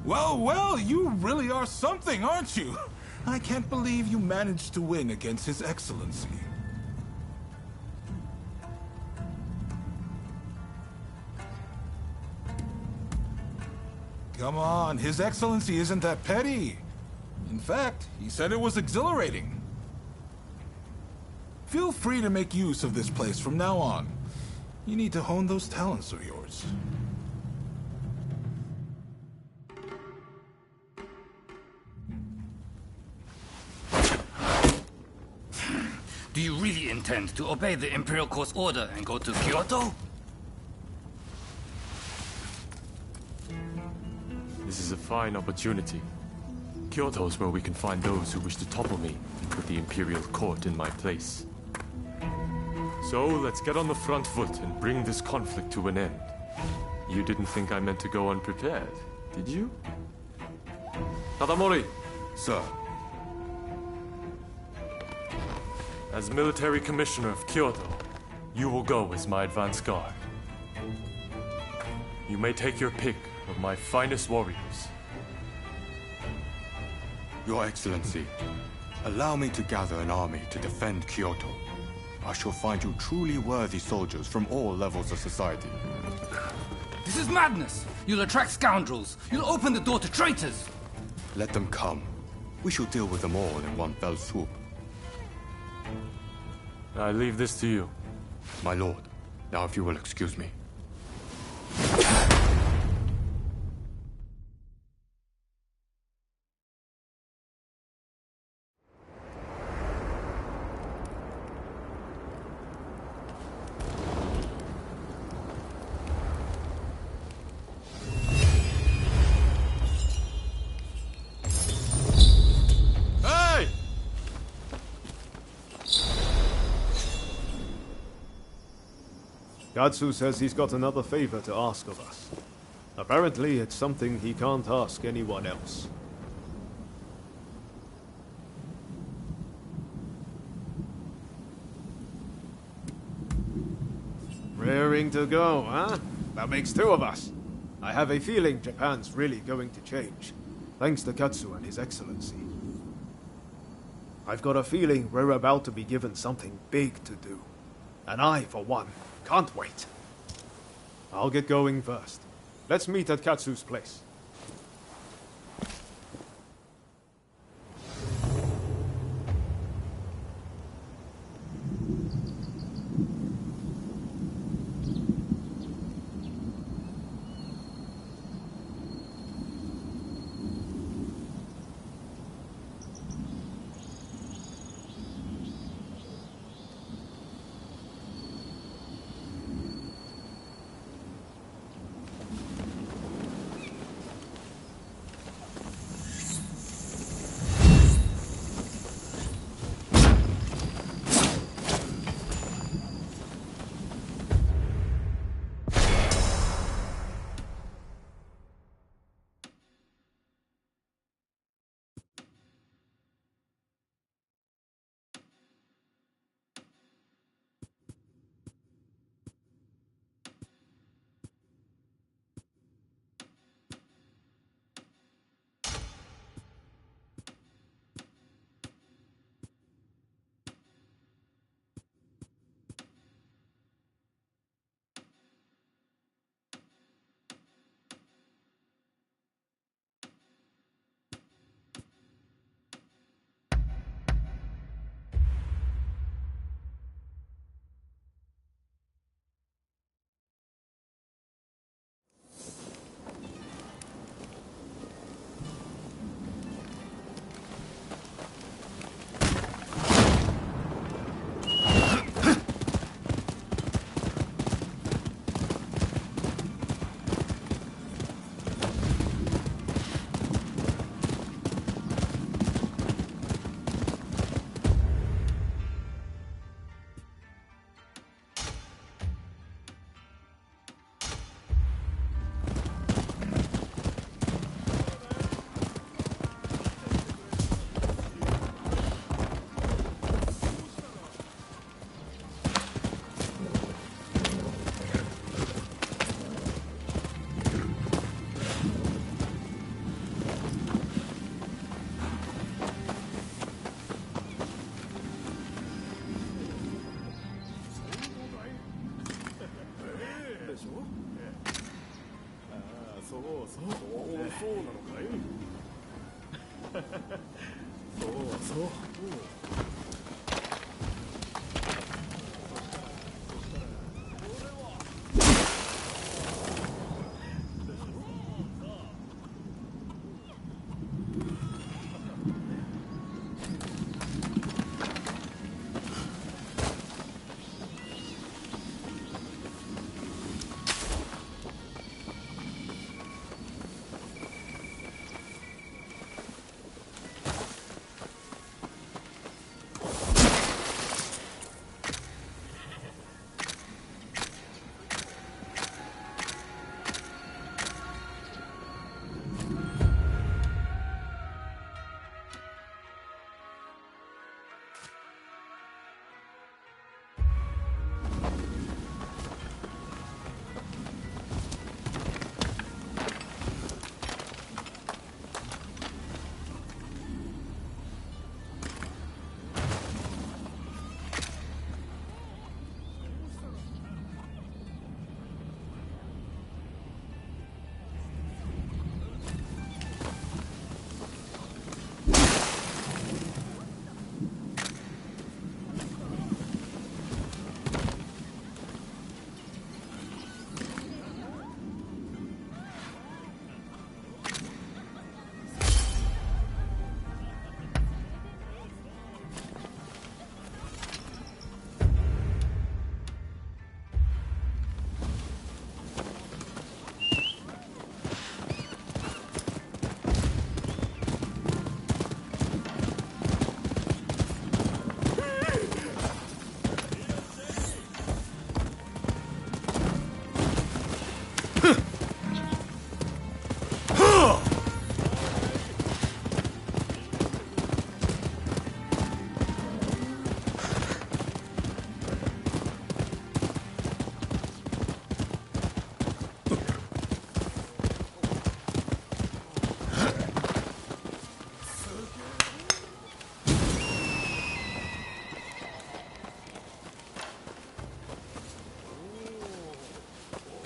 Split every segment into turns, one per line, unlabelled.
Well, well, you really are something, aren't you? I can't believe you managed to win against His Excellency. Come on, His Excellency isn't that petty. In fact, he said it was exhilarating. Feel free to make use of this place from now on. You need to hone those talents of yours.
Do you really intend to obey the Imperial Court's order and go to Kyoto?
This is a fine opportunity. Kyoto is where we can find those who wish to topple me and put the Imperial Court in my place. So, let's get on the front foot and bring this conflict to an end. You didn't think I meant to go unprepared, did you? Tadamori!
Sir.
As Military Commissioner of Kyoto, you will go as my advance guard. You may take your pick of my finest warriors.
Your Excellency, allow me to gather an army to defend Kyoto. I shall find you truly worthy soldiers from all levels of society.
This is madness! You'll attract scoundrels! You'll open the door to traitors!
Let them come. We shall deal with them all in one fell swoop.
I leave this to you.
My lord, now if you will excuse me.
Gatsu says he's got another favor to ask of us. Apparently, it's something he can't ask anyone else. Raring to go, huh? That makes two of us. I have a feeling Japan's really going to change, thanks to Gatsu and His Excellency. I've got a feeling we're about to be given something big to do. And I, for one, can't wait. I'll get going first. Let's meet at Katsu's place.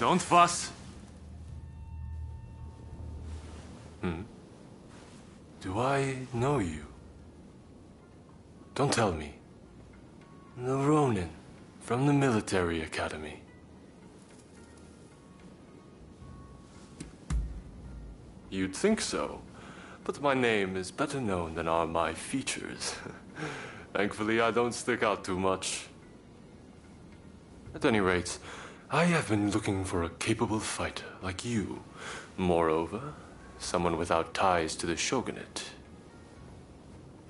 Don't fuss. Do I know you? Don't tell me. The Ronin from the military academy. You'd think so, but my name is better known than are my features. Thankfully, I don't stick out too much. At any rate, I have been looking for a capable fighter like you. Moreover, someone without ties to the shogunate.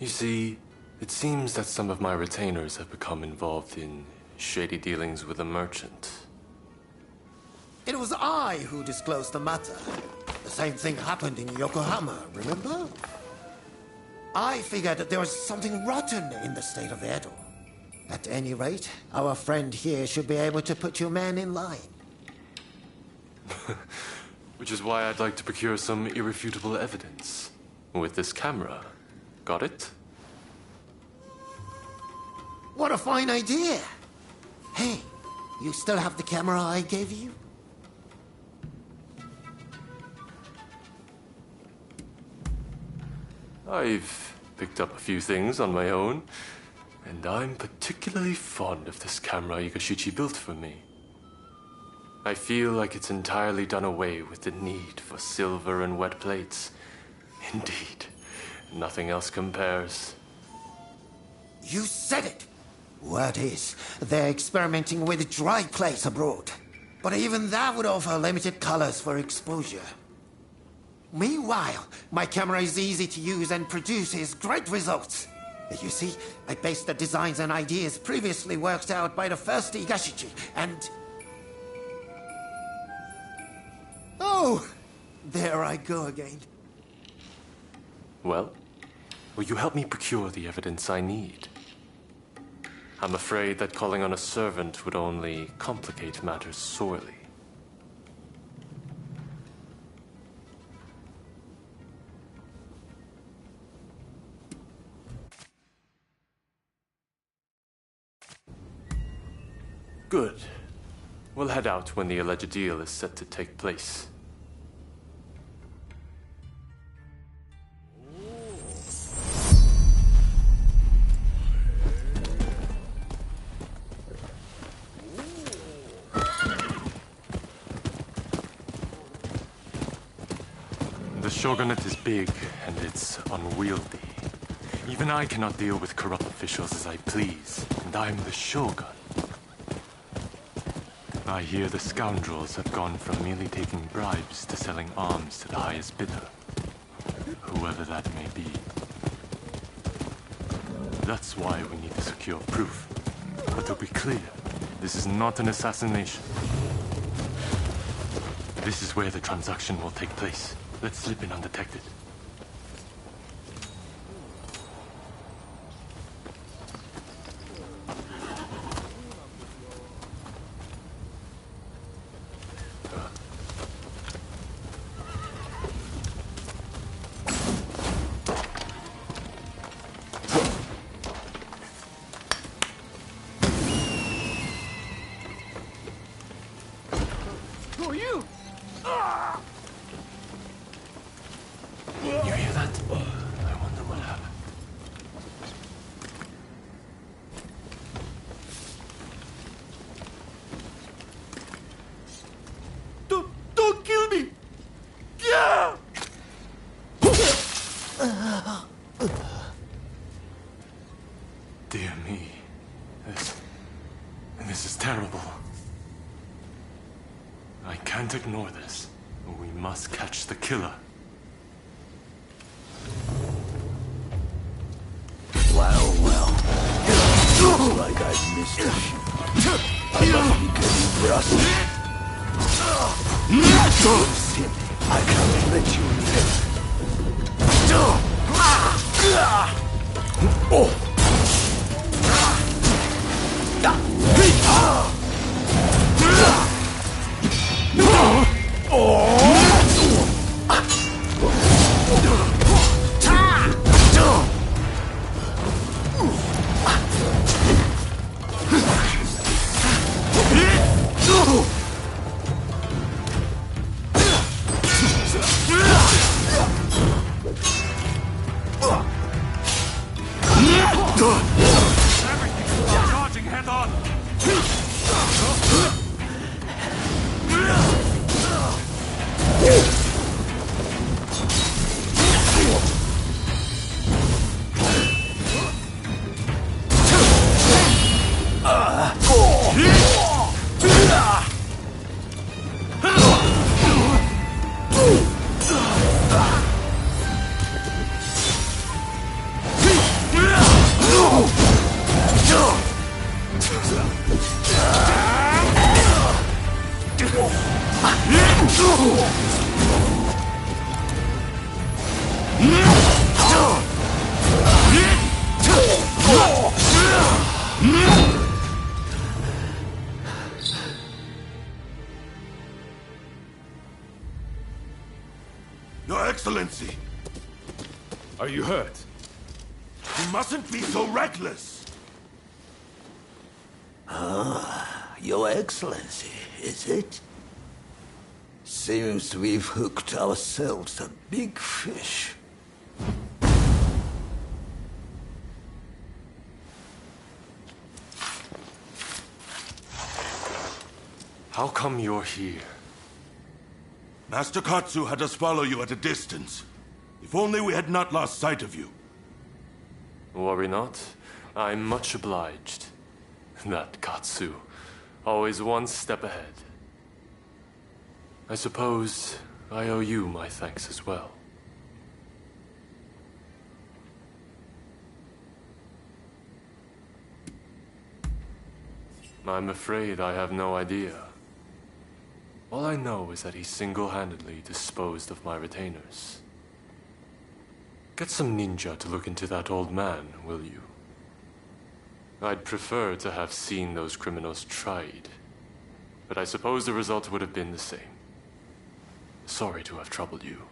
You see, it seems that some of my retainers have become involved in shady dealings with a merchant.
It was I who disclosed the matter. The same thing happened in Yokohama, remember? I figured that there was something rotten in the state of Edo. At any rate, our friend here should be able to put your man in line.
Which is why I'd like to procure some irrefutable evidence. With this camera. Got it?
What a fine idea! Hey, you still have the camera I gave you?
I've picked up a few things on my own, and I'm particularly fond of this camera Igashichi built for me. I feel like it's entirely done away with the need for silver and wet plates. Indeed, nothing else compares.
You said it! Word is, they're experimenting with dry clays abroad. But even that would offer limited colors for exposure. Meanwhile, my camera is easy to use and produces great results. You see, I based the designs and ideas previously worked out by the first Igashichi, and... Oh! There I go again.
Well, will you help me procure the evidence I need? I'm afraid that calling on a servant would only complicate matters sorely. Good. We'll head out when the alleged deal is set to take place. The shogunate is big, and it's unwieldy. Even I cannot deal with corrupt officials as I please, and I'm the shogun. I hear the scoundrels have gone from merely taking bribes to selling arms to the highest bidder, whoever that may be. That's why we need to secure proof. But to be clear, this is not an assassination. This is where the transaction will take place. Let's slip in undetected. You hear that? I wonder what happened. Don't kill me! Yeah! Dear me. This is terrible. I can't ignore this. We must catch the killer.
Well. Looks like I've missed a shoot. I must be getting rusty. I can't let you live.
Your Excellency!
Are you hurt?
You mustn't be so reckless!
Your Excellency, is it? Seems we've hooked ourselves a big fish.
How come you're here?
Master Katsu had us follow you at a distance. If only we had not lost sight of you.
Worry not. I'm much obliged. That Katsu. Always one step ahead. I suppose I owe you my thanks as well. I'm afraid I have no idea. All I know is that he single-handedly disposed of my retainers. Get some ninja to look into that old man, will you? I'd prefer to have seen those criminals tried, but I suppose the result would have been the same. Sorry to have troubled you.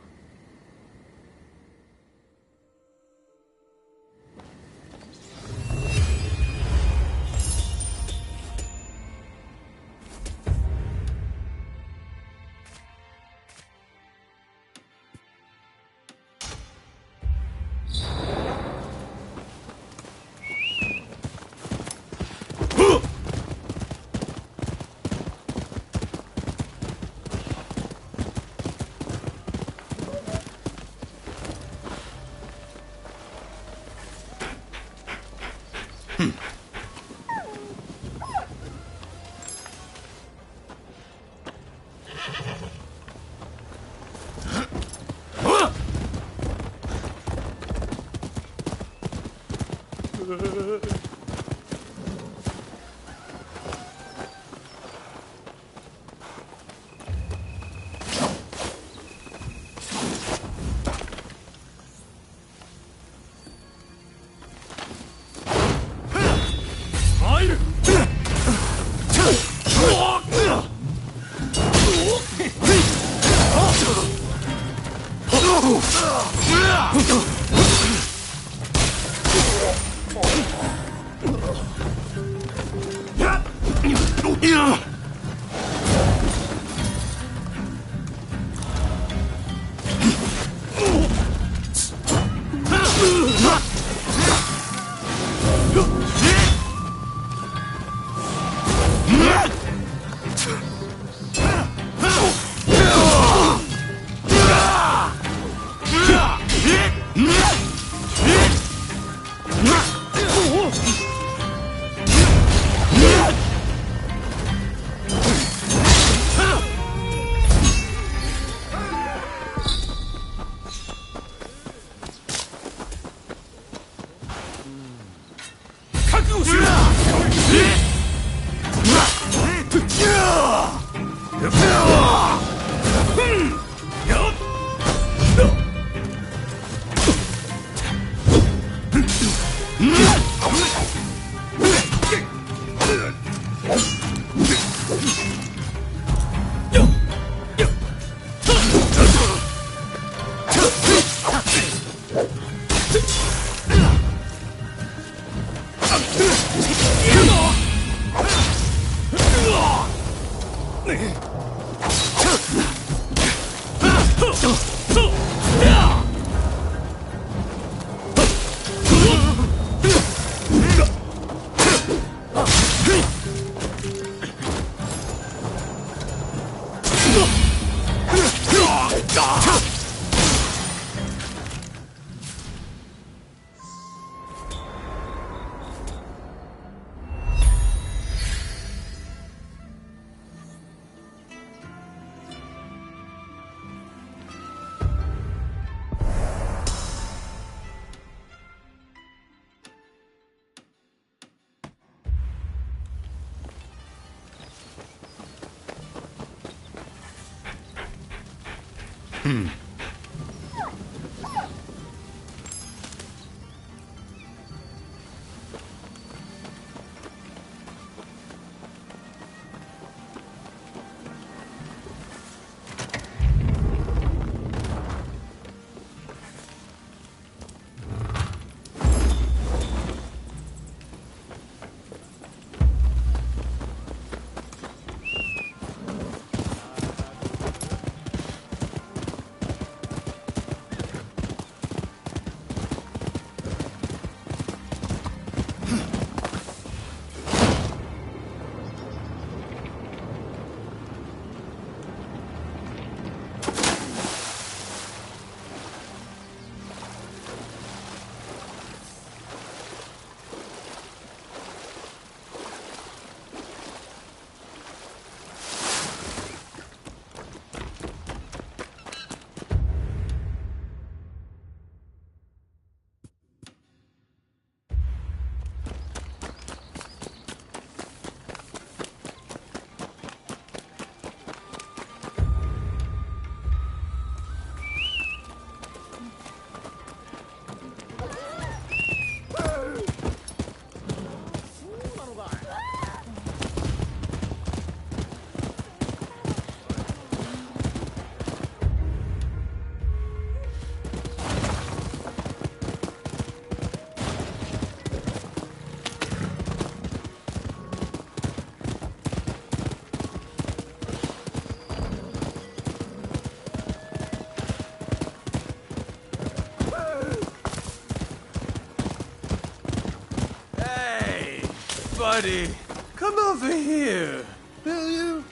Buddy, come over here, will you?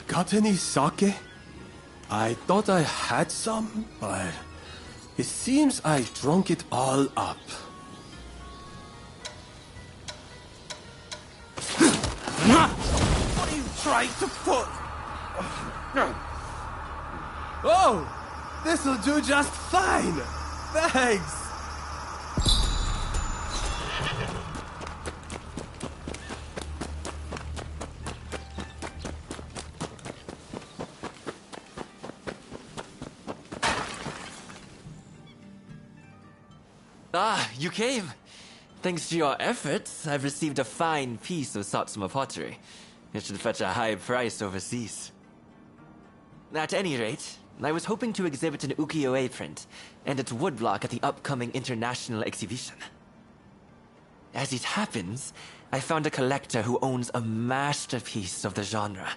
Got any sake? I thought I had some, but it seems I drunk it all up.
What are you trying to put? Oh, this'll do just fine. Thanks.
Ah, you came. Thanks to your efforts, I've received a fine piece of Satsuma pottery. It should fetch a high price overseas. At any rate, I was hoping to exhibit an ukiyo-e print and its woodblock at the upcoming international exhibition. As it happens, I found a collector who owns a masterpiece of the genre.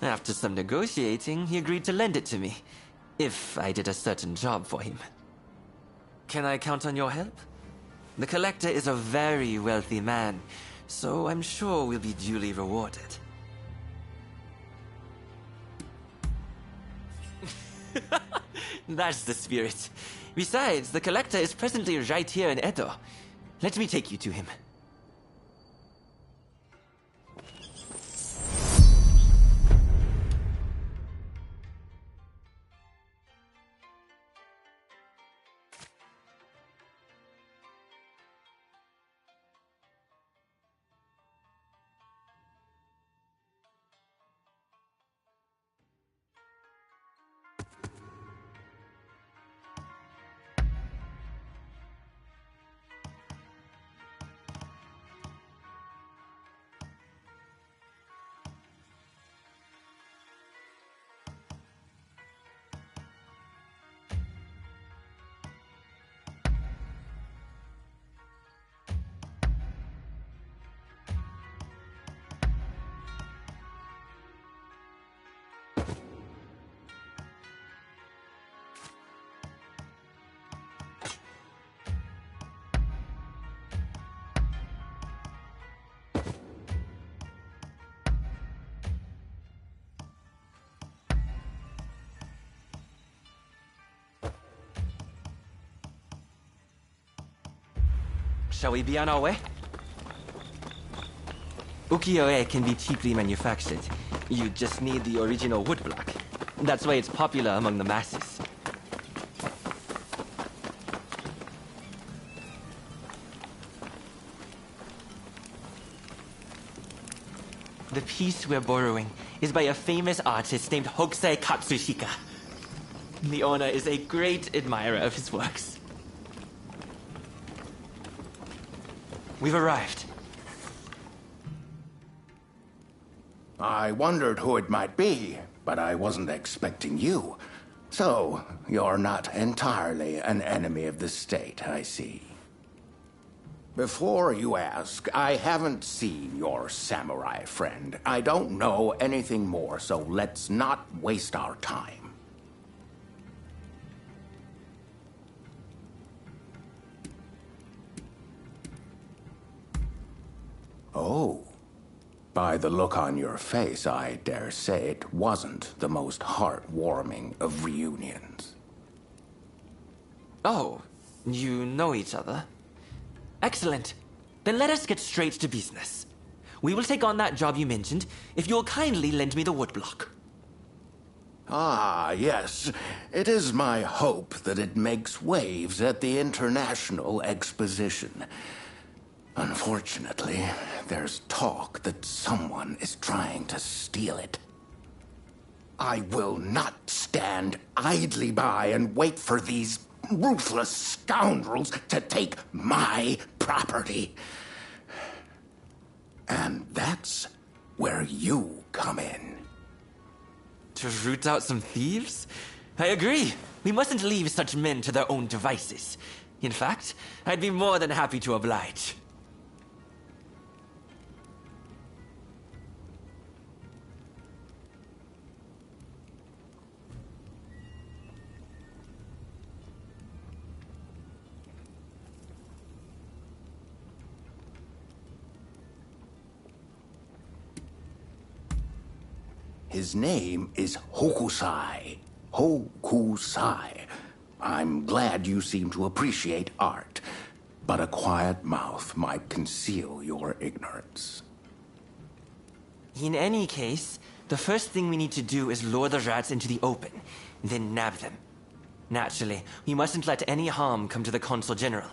After some negotiating, he agreed to lend it to me, if I did a certain job for him. Can I count on your help? The collector is a very wealthy man, so I'm sure we'll be duly rewarded. That's the spirit. Besides, the collector is presently right here in Edo. Let me take you to him. Shall we be on our way? Ukiyo-e can be cheaply manufactured. You just need the original woodblock. That's why it's popular among the masses. The piece we're borrowing is by a famous artist named Hokusai Katsushika. The owner is a great admirer of his works. We've arrived.
I wondered who it might be, but I wasn't expecting you. So, you're not entirely an enemy of the state, I see. Before you ask, I haven't seen your samurai friend. I don't know anything more, so let's not waste our time. Oh. By the look on your face, I dare say it wasn't the most heartwarming of reunions.
Oh, you know each other? Excellent. Then let us get straight to business. We will take on that job you mentioned if you'll kindly lend me the woodblock.
Ah, yes. It is my hope that it makes waves at the International Exposition. Unfortunately, there's talk that someone is trying to steal it. I will not stand idly by and wait for these ruthless scoundrels to take my property. And that's where you come in.
To root out some thieves? I agree. We mustn't leave such men to their own devices. In fact, I'd be more than happy to oblige.
His name is Hokusai. Hokusai. I'm glad you seem to appreciate art, but a quiet mouth might conceal your ignorance.
In any case, the first thing we need to do is lure the rats into the open, then nab them. Naturally, we mustn't let any harm come to the Consul General.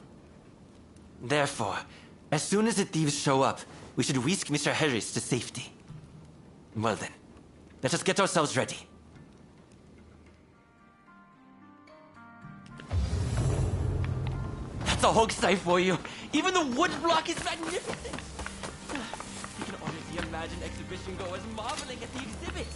Therefore, as soon as the thieves show up, we should whisk Mr. Harris to safety. Well then, let us get ourselves ready. That's a Hokusai for you. Even the wood block is magnificent. You can honestly imagine exhibition goers marveling at the exhibit.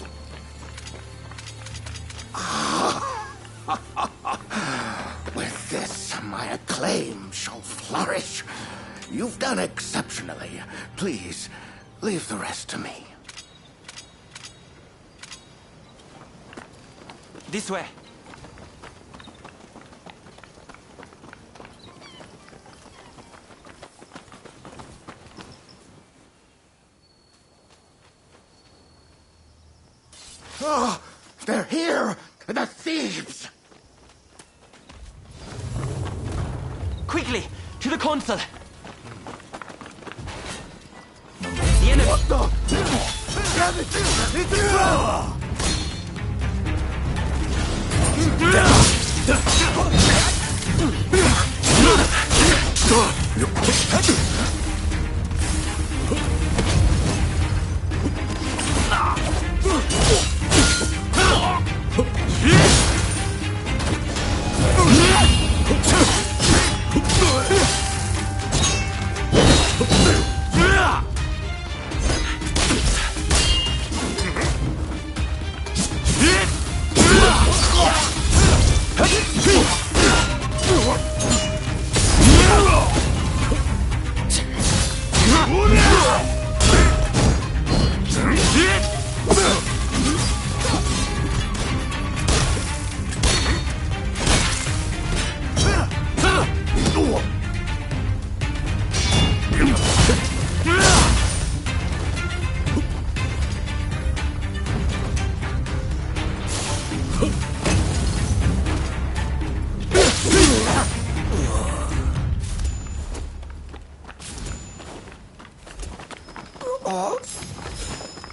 With this, my acclaim shall flourish. You've done exceptionally. Please, leave the rest to me.
This way.
Oh, they're here! The thieves!
Quickly, to the consul! The enemy!
What the? Damn it! It's a trap!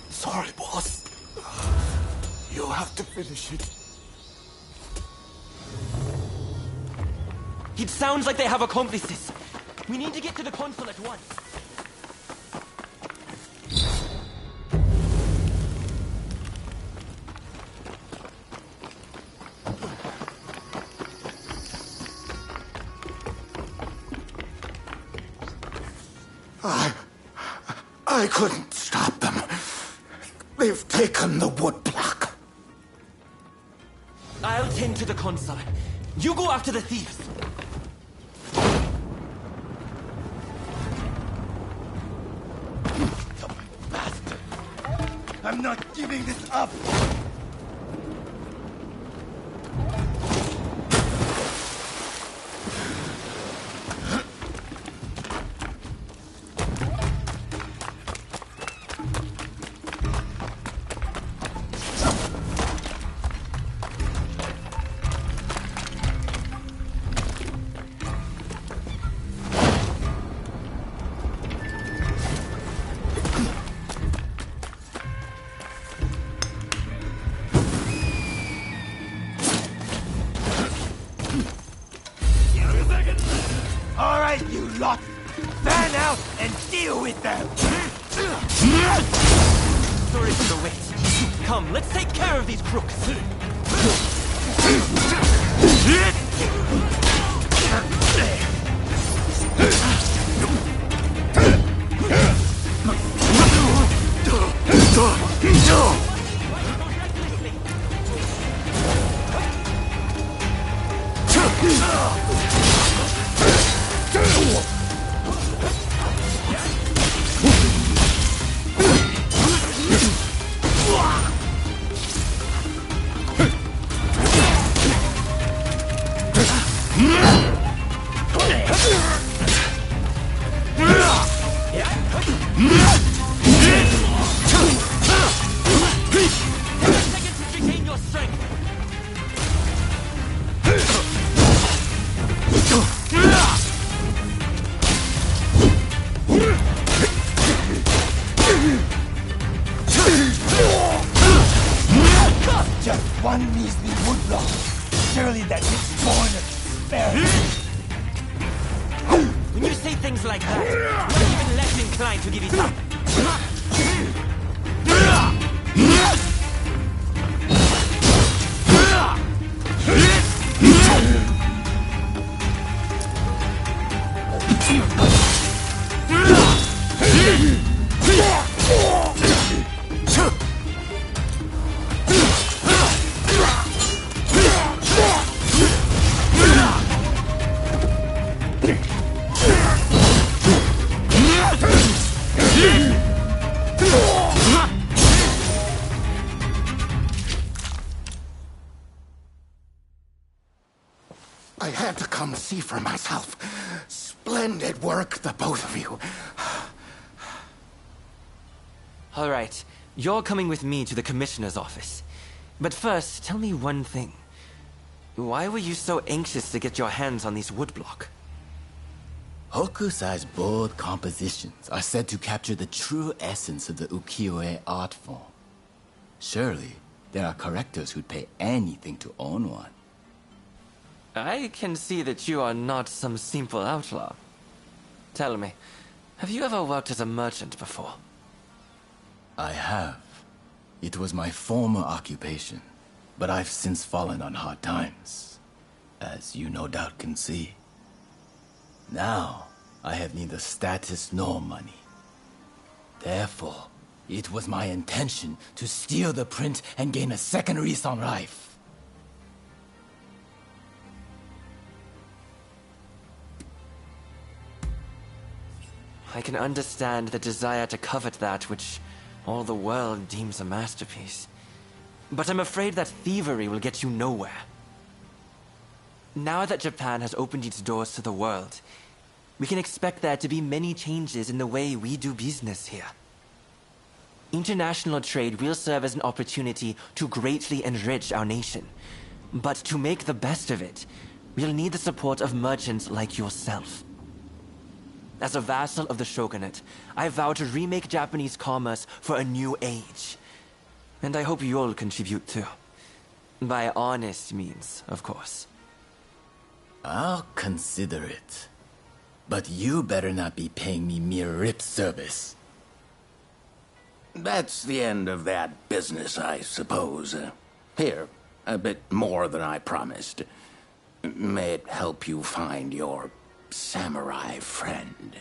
Sorry, boss. You'll have to finish it.
It sounds like they have accomplices. We need to get to the consul at once.
I couldn't stop them. They've taken the woodblock.
I'll tend to the console. You go after the thieves.
Bastard! I'm not giving this up! You lot! Fan out and deal with them!
Sorry for the wait. Come, let's take care of these crooks.
Just one measly woodblock. Surely that is born of despair.
When you say things like that, you're even less inclined to give it up.
I had to come see for myself. Splendid work, the both of you.
All right, you're coming with me to the commissioner's office. But first, tell me one thing. Why were you so anxious to get your hands on these woodblock?
Hokusai's bold compositions are said to capture the true essence of the ukiyo-e art form. Surely, there are collectors who'd pay anything to own one.
I can see that you are not some simple outlaw. Tell me, have you ever worked as a merchant before?
I have. It was my former occupation, but I've since fallen on hard times, as you no doubt can see. Now, I have neither status nor money. Therefore, it was my intention to steal the print and gain a second lease on life.
I can understand the desire to covet that which all the world deems a masterpiece. But I'm afraid that thievery will get you nowhere. Now that Japan has opened its doors to the world, we can expect there to be many changes in the way we do business here. International trade will serve as an opportunity to greatly enrich our nation. But to make the best of it, we'll need the support of merchants like yourself. As a vassal of the shogunate, I vow to remake Japanese commerce for a new age. And I hope you'll contribute too. By honest means, of course.
I'll consider it. But you better not be paying me mere lip service.
That's the end of that business, I suppose. Here, a bit more than I promised. May it help you find your samurai friend.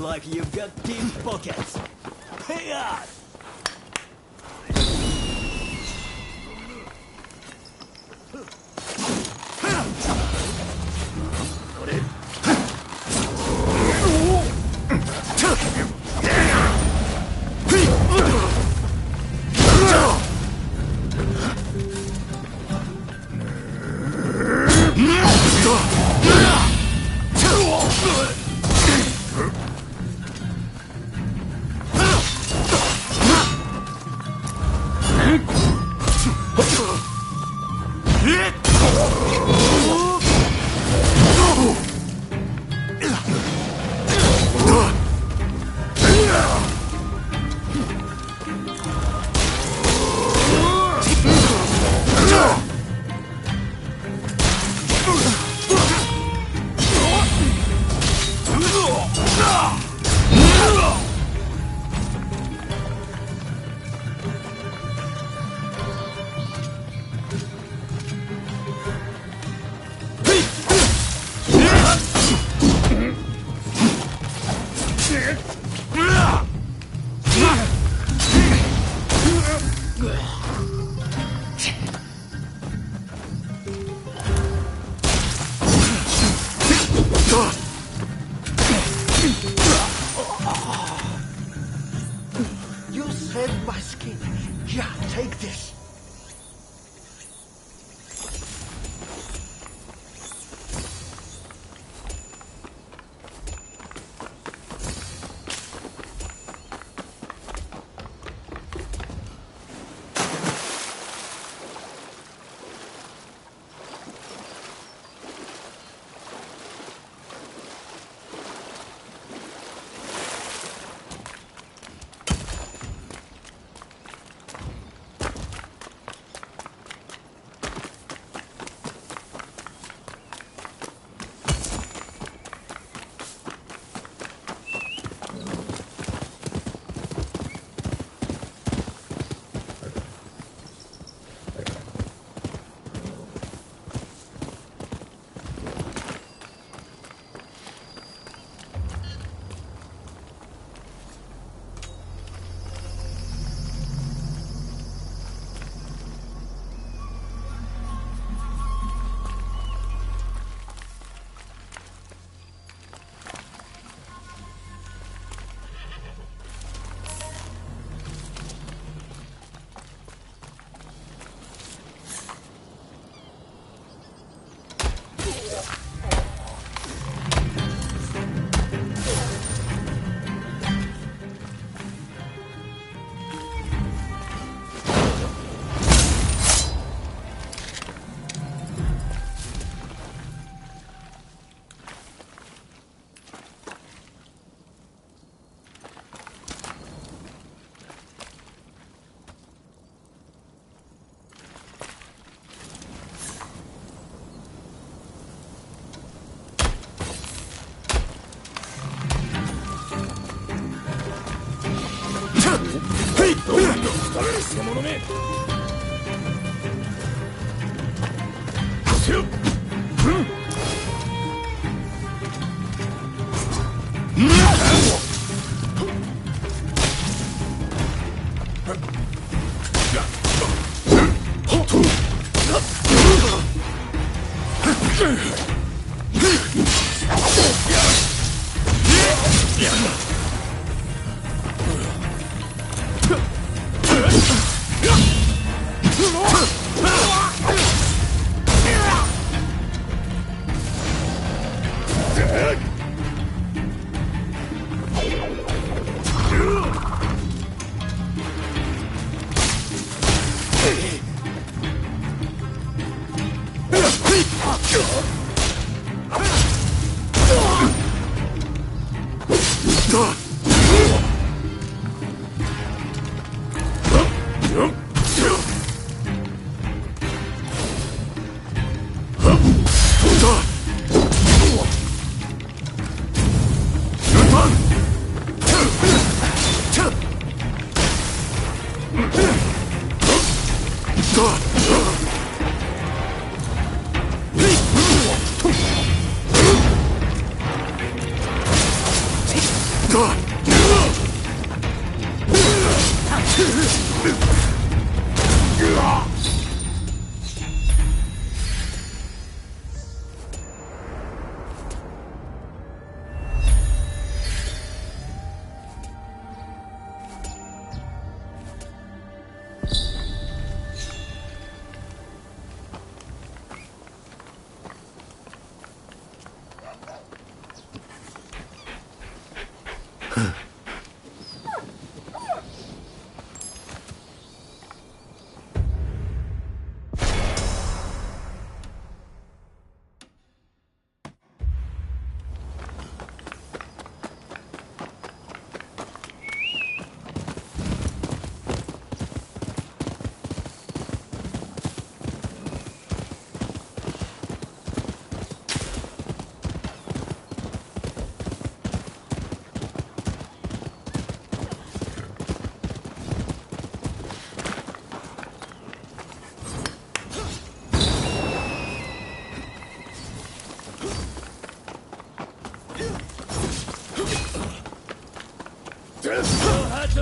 like you've got deep pockets. Pay up! You saved my skin. Yeah, take this.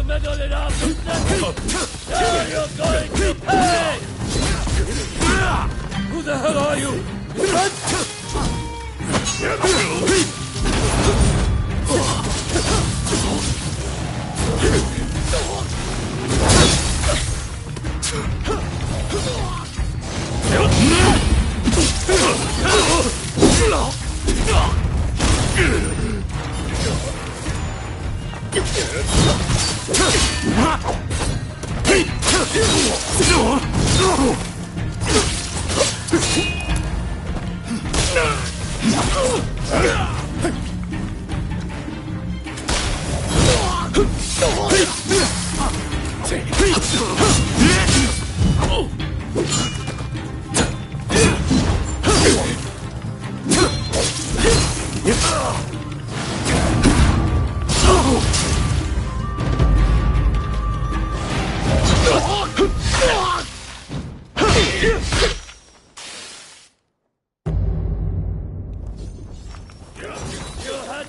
meddle in our business! Now you're going to pay! Who the hell are you?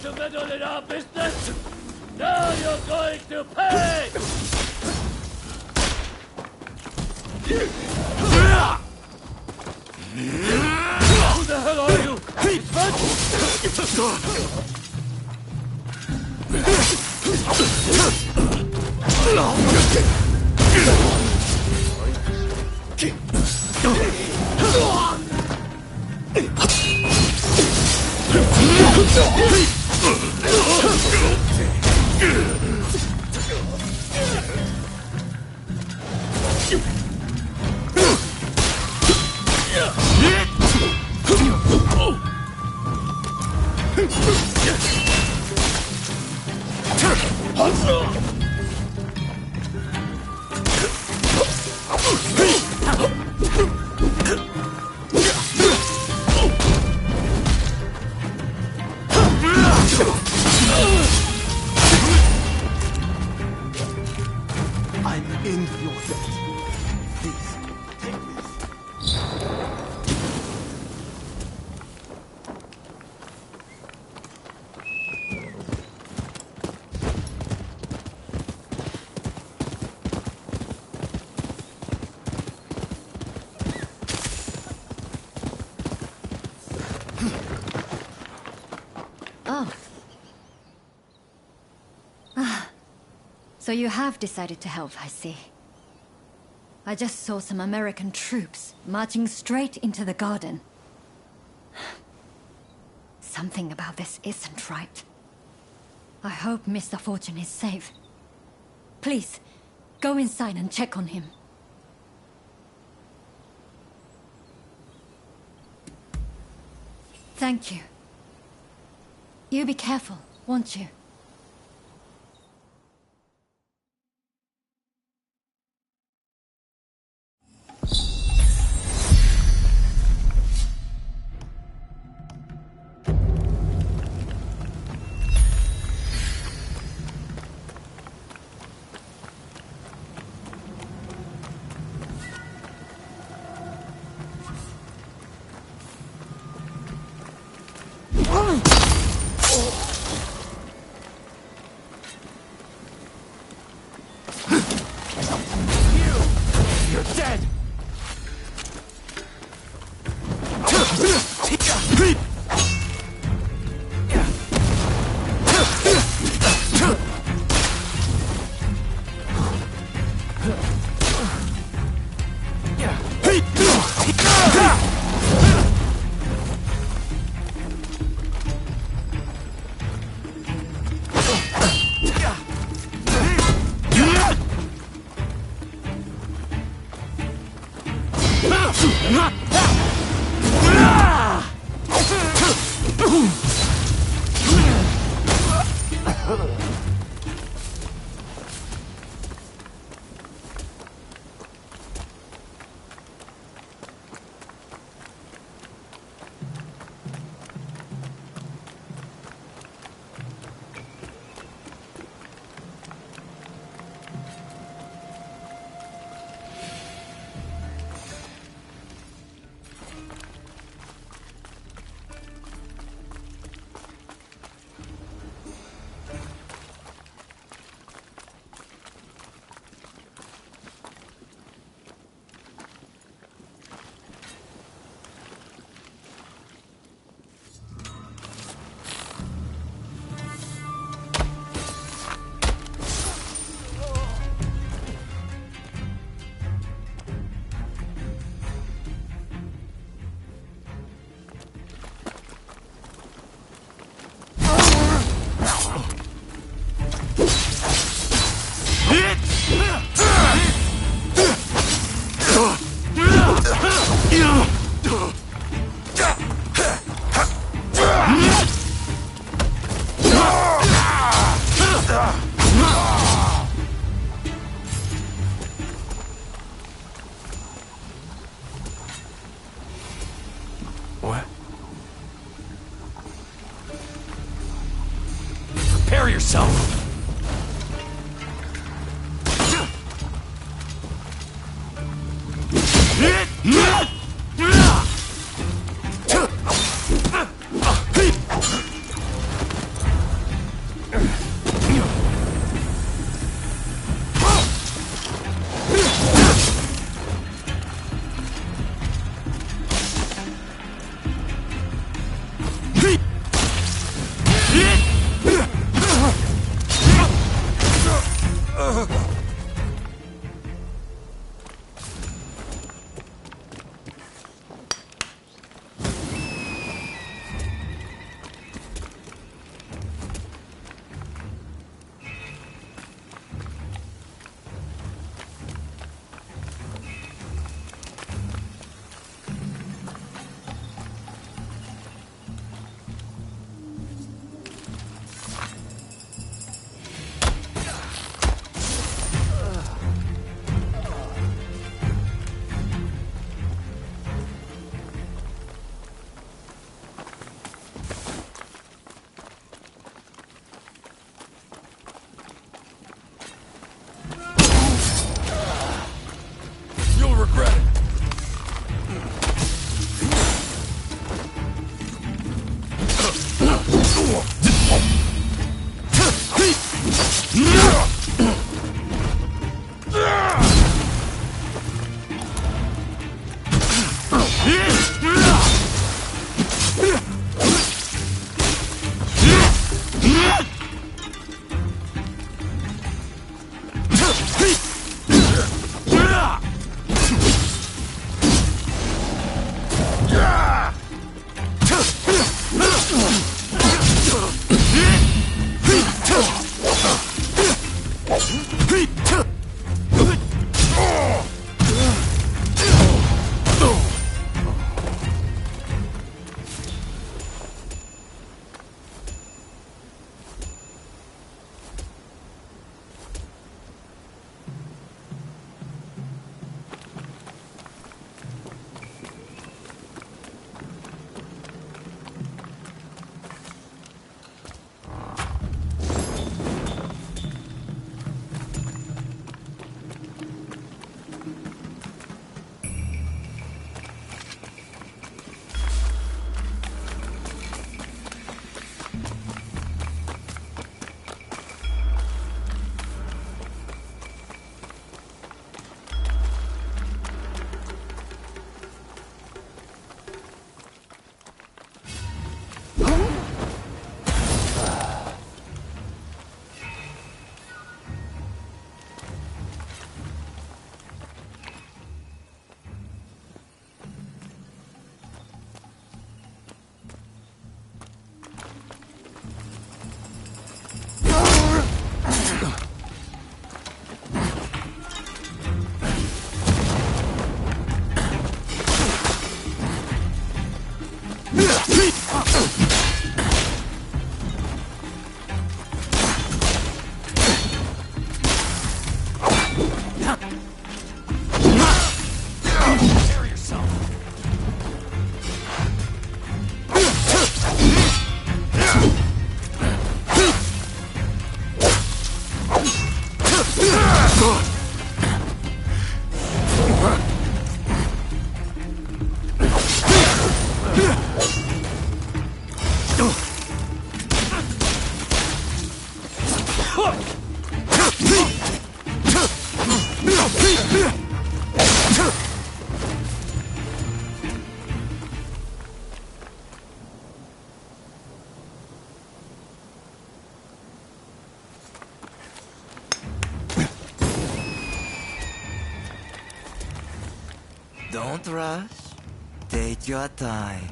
To meddle in our business? Now you're going to pay! Who the hell are you? I'm in your debt. Please, take this.
Oh. So you have decided to help, I see. I just saw some American troops marching straight into the garden. Something about this isn't right. I hope Mr. Fortune is safe. Please, go inside and check on him. Thank you. You be careful, won't you?
You're dead!
yourself.
You'll regret it.
Don't rush. Take your time.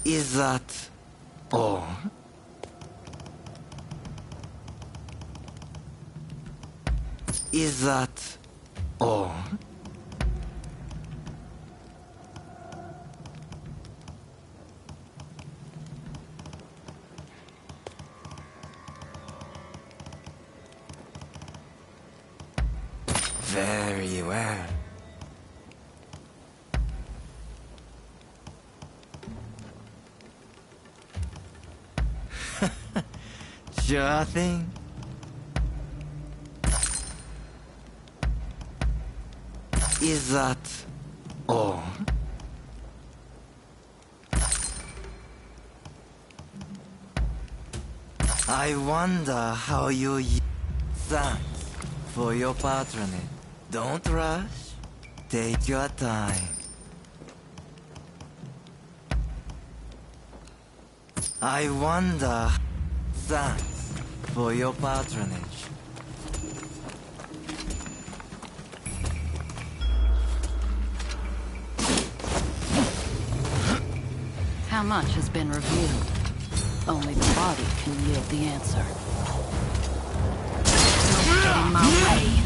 Is that all? Is that all? Very well. Sure thing. Is that all? I wonder how you thanks for your patronage. Don't rush. Take your time. I wonder thanks for your patronage.
How much has been revealed? Only the body can yield the answer. Don't get in my way.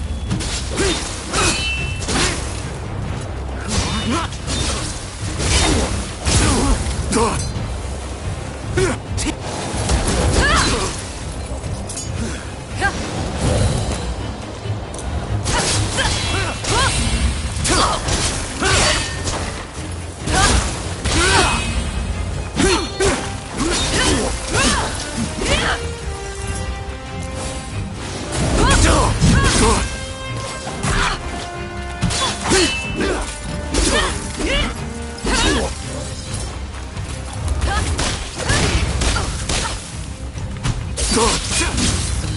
So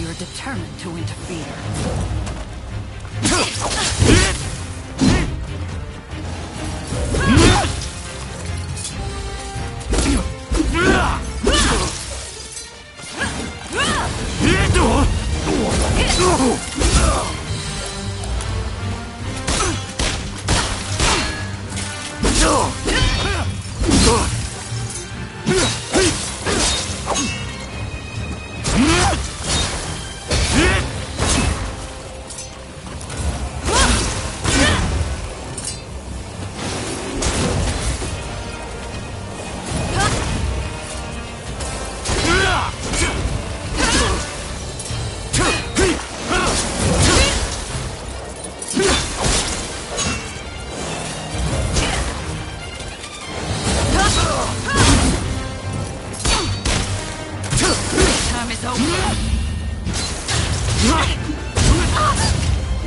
you're determined to interfere.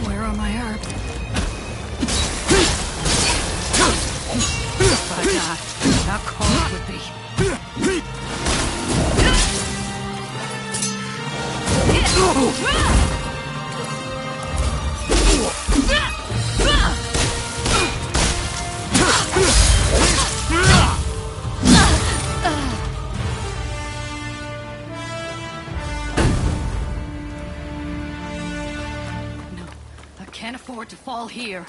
Where are my herbs? If I die, how cold would be. Can't afford to fall here.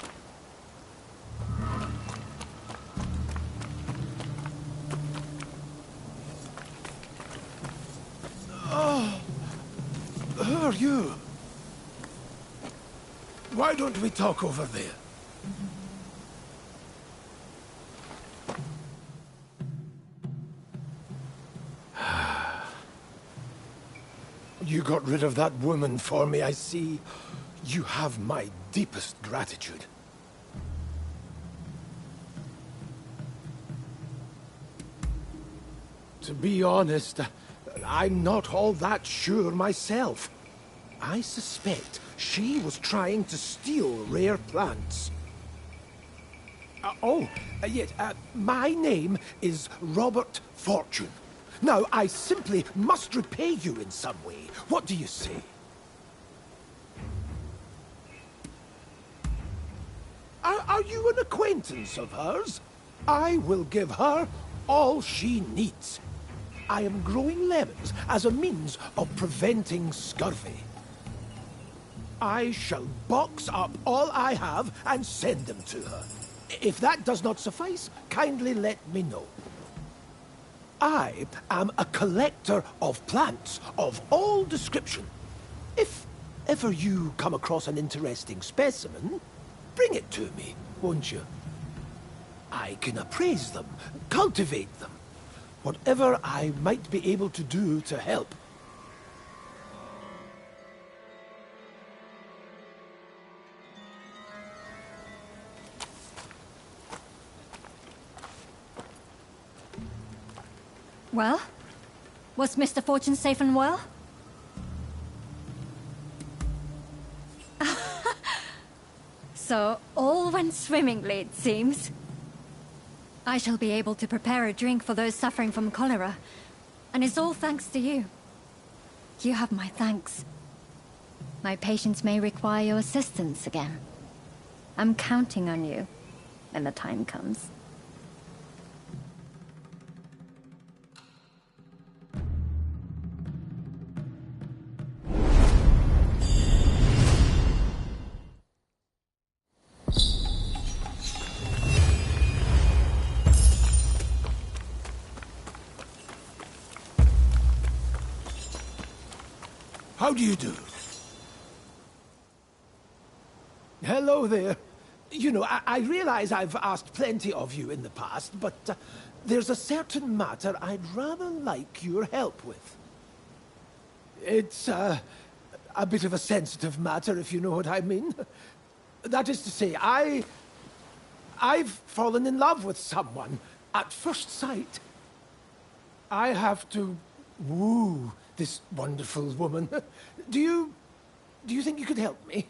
Oh, who are you? Why don't we talk over there? You got rid of that woman for me, I see. You have my deepest gratitude. To be honest, I'm not all that sure myself. I suspect she was trying to steal rare plants. My name is Robert Fortune. Now, I simply must repay you in some way. What do you say? Are you an acquaintance of hers? I will give her all she needs. I am growing lemons as a means of preventing scurvy. I shall box up all I have and send them to her. If that does not suffice, kindly let me know. I am a collector of plants of all description. If ever you come across an interesting specimen, bring it to me, won't you? I can appraise them, cultivate them, whatever I might be able to do to help.
Well? Was Mr. Fortune safe and well? So, all went swimmingly, it seems. I shall be able to prepare a drink for those suffering from cholera. And it's all thanks to you. You have my thanks. My patients may require your assistance again. I'm counting on you when the time comes.
How do you do? Hello there. You know, I realize I've asked plenty of you in the past, but there's a certain matter I'd rather like your help with. It's a bit of a sensitive matter, if you know what I mean. That is to say, I've fallen in love with someone at first sight. I have to woo this wonderful woman. Do you think you could help me?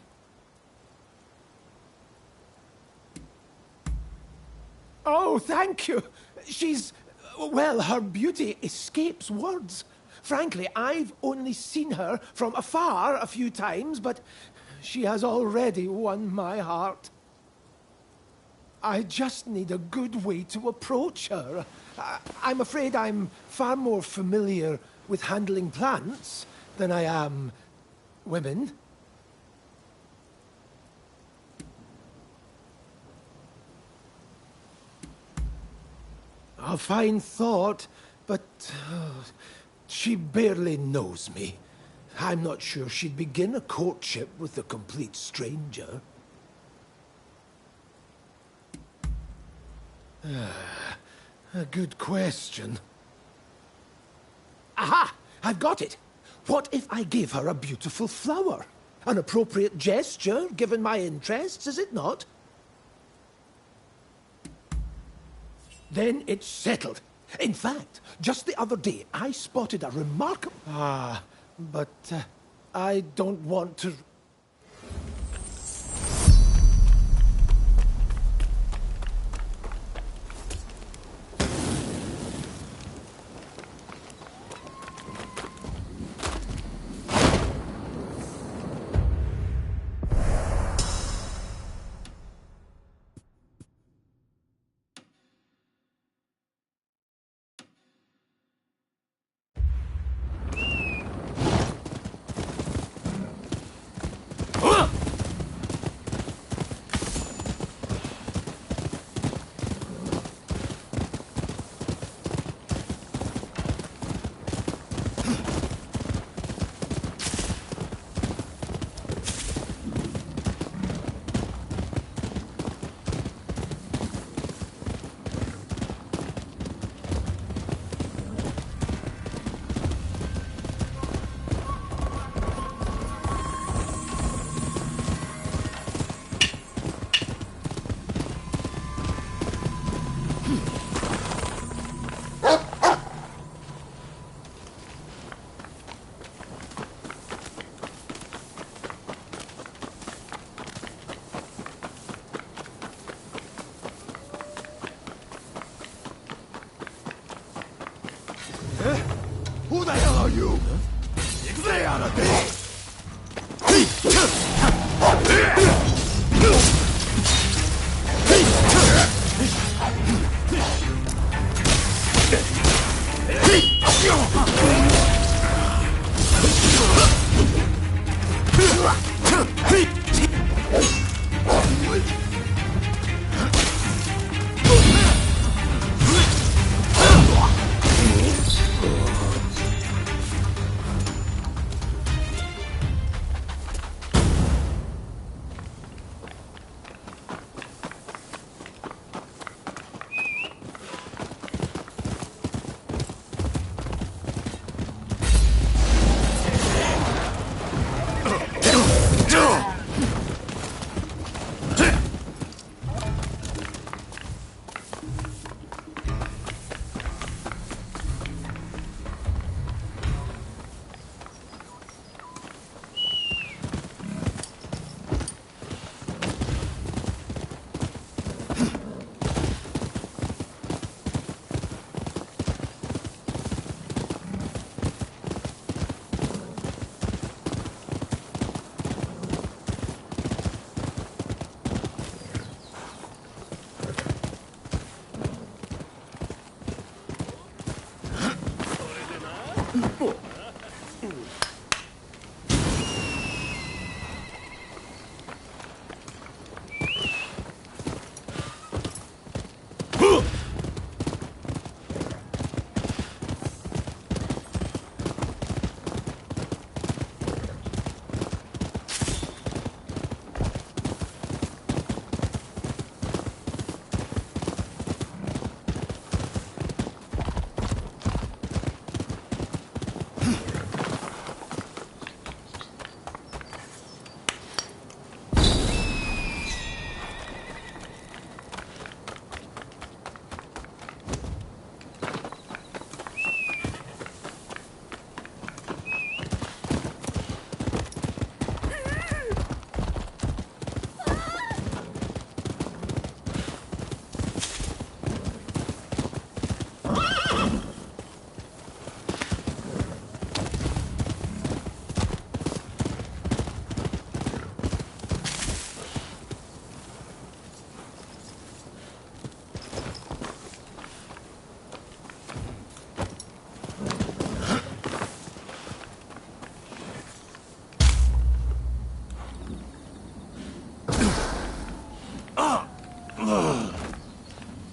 Oh, thank you. Well, her beauty escapes words. Frankly, I've only seen her from afar a few times, but she has already won my heart. I just need a good way to approach her. I'm afraid I'm far more familiar with handling plants than I am women. A fine thought, but she barely knows me. I'm not sure she'd begin a courtship with a complete stranger. A good question. Aha! I've got it! What if I give her a beautiful flower? An appropriate gesture, given my interests, is it not? Then it's settled. In fact, just the other day, I spotted a remarkable... but I don't want to... Who the hell are you? Get out of here!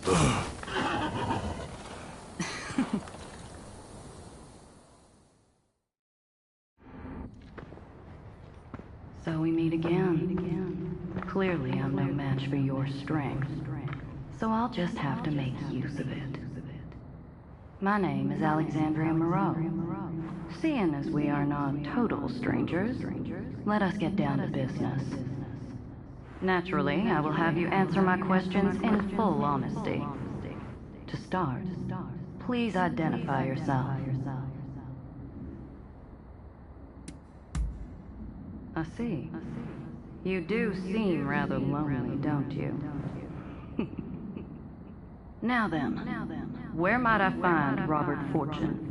So we meet again. Clearly I'm no match for your strength, so I'll just have to make use of it. My name is Alexandria Moreau. Seeing as we are not total strangers, let us get down to business. Naturally, I will have you answer my questions in full honesty. To start, please identify yourself. I see. You do seem rather lonely, don't you? Now then, where might I find Robert Fortune?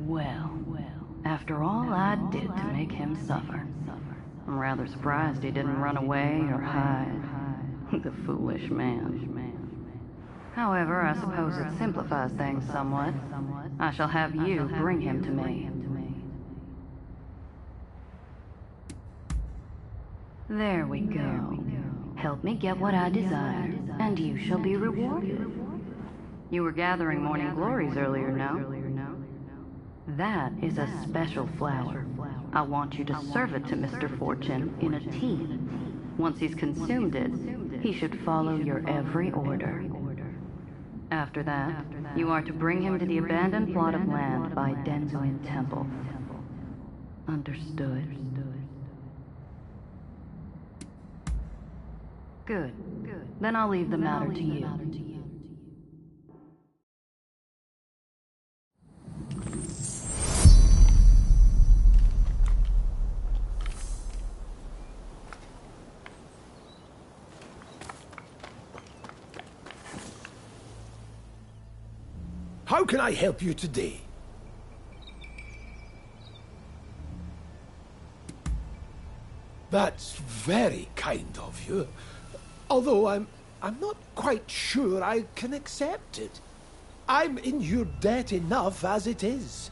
Well, after all I did to make him suffer, I'm rather surprised he didn't run away or hide. The foolish man. However, I suppose it simplifies things somewhat. I shall have you bring him to me. There we go. Help me get what I desire, and you shall be rewarded. You were gathering morning glories earlier, no? That is a special flower. I want you to serve it to Mr. Fortune in a tea. Once he's consumed it, he should follow your every order. After that, you are to bring him to the abandoned plot of land by Denzuin Temple. Understood? Good. Then I'll leave the matter to you.
How can I help you today? That's very kind of you. Although I'm not quite sure I can accept it. I'm in your debt enough as it is.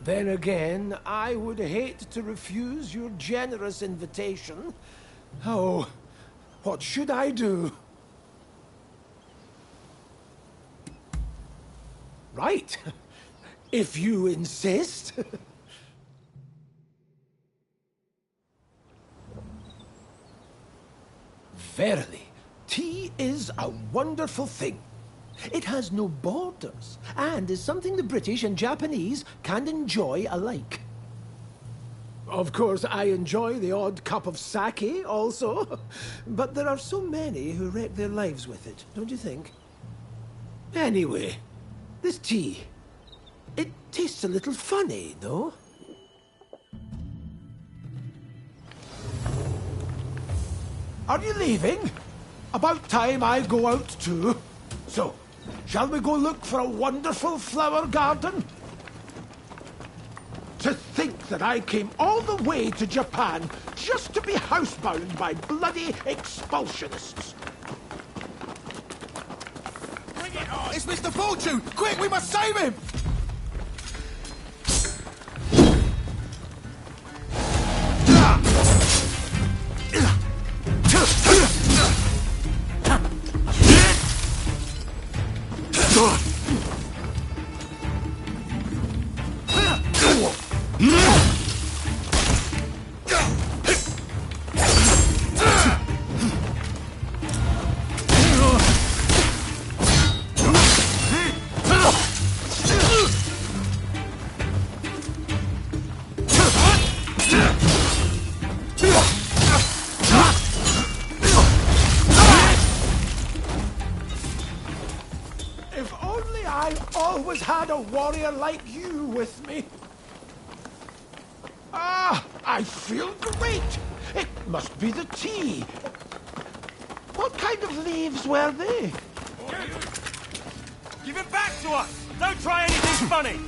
Then again, I would hate to refuse your generous invitation. Oh, what should I do? Right. If you insist. Verily, tea is a wonderful thing. It has no borders, and is something the British and Japanese can enjoy alike. Of course, I enjoy the odd cup of sake also, but there are so many who wreck their lives with it, don't you think? Anyway, this tea, it tastes a little funny, no? Are you leaving? About time I go out too. So, shall we go look for a wonderful flower garden? To think that I came all the way to Japan just to be housebound by bloody expulsionists.
Bring it on! It's Mr. Fortune! Quick, we must save him! Had a warrior like you with me. Ah, I feel great. It must be the tea. What kind of leaves were they?
Give it back to us! Don't try anything funny!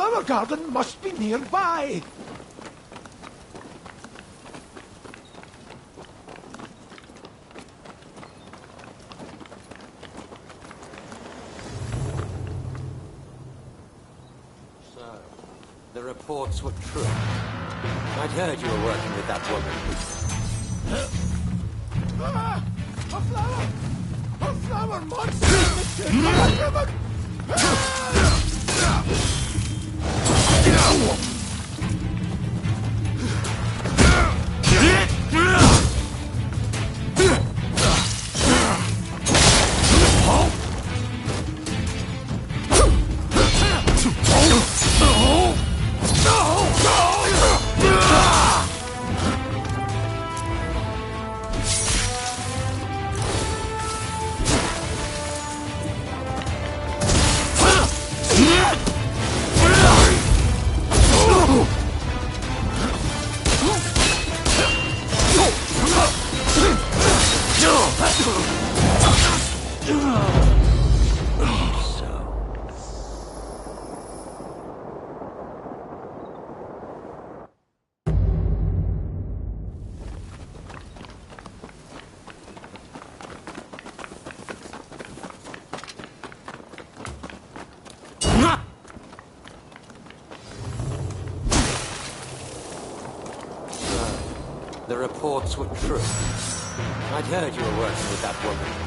flower garden must be nearby.
So, the reports were true. I'd heard you were working with that woman.
Ah! A flower! A flower monster!
The reports were true. I'd heard you were working with that woman.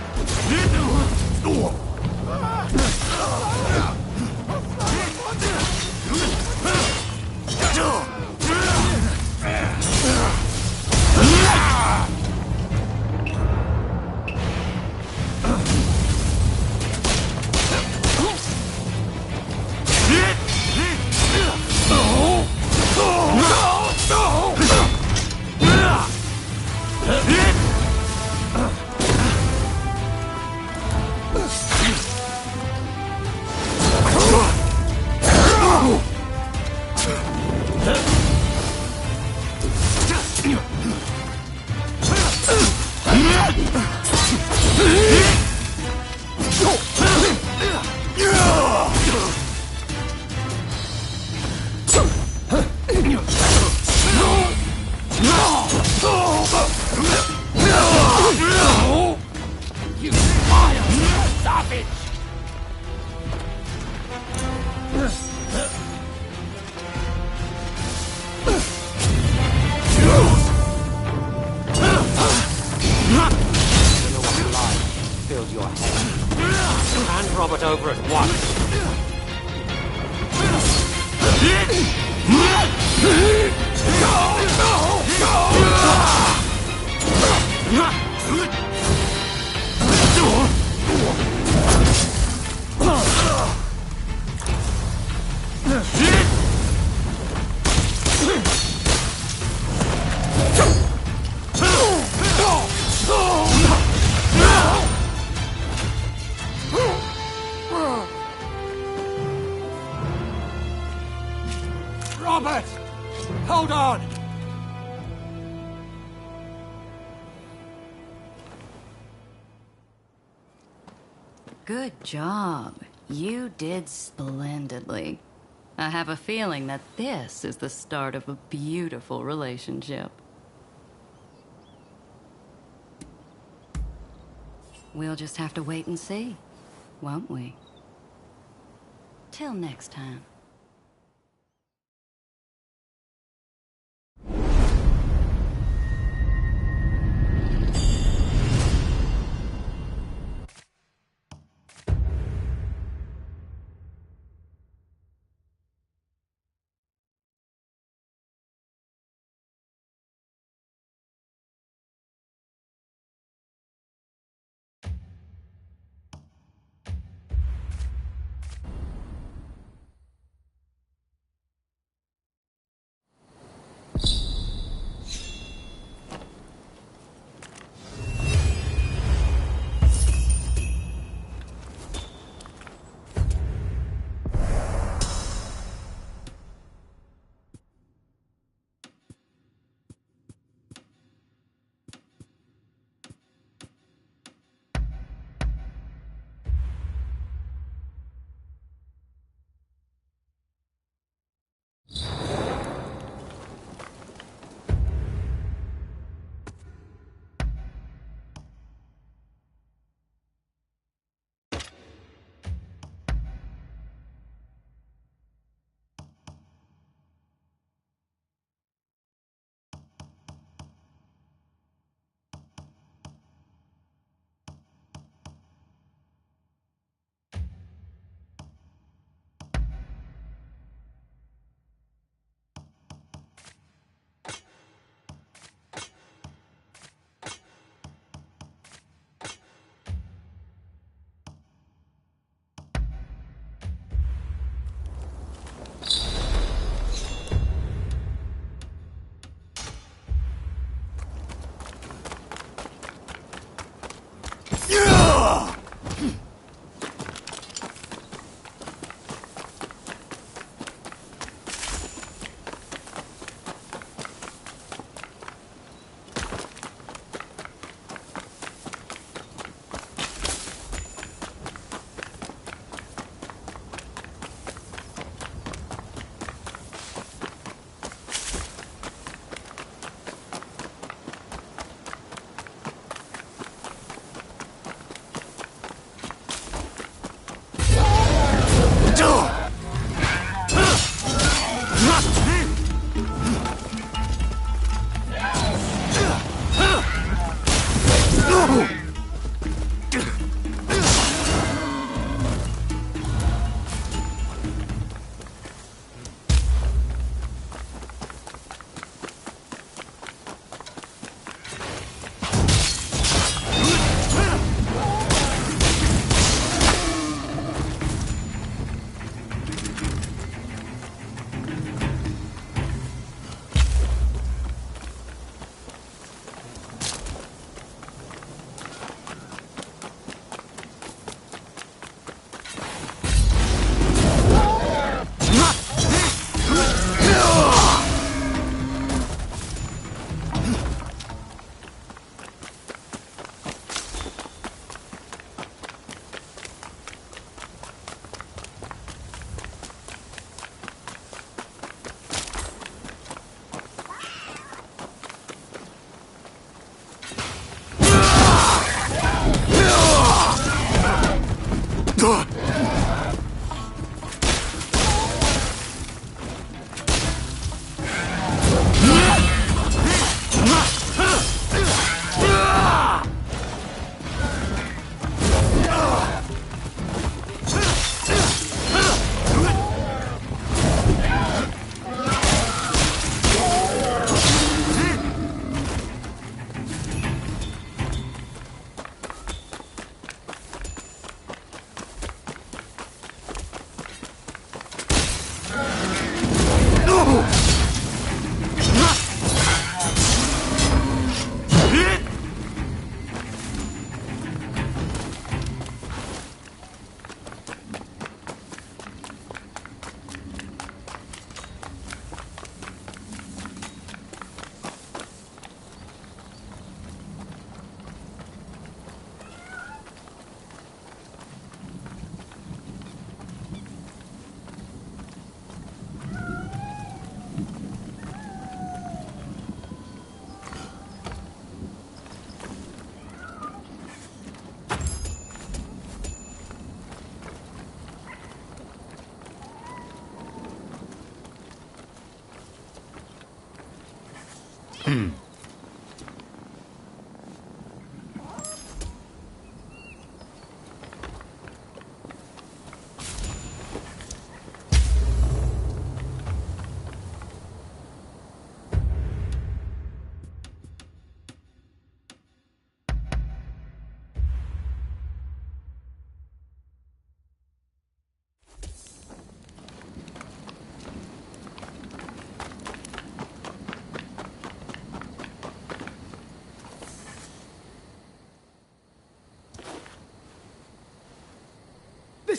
You vile savage!
Filled your head. Hand Robert over at once.
Robert! Hold on!
Good job. You did splendidly. I have a feeling that this is the start of a beautiful relationship. We'll just have to wait and see, won't we? Till next time.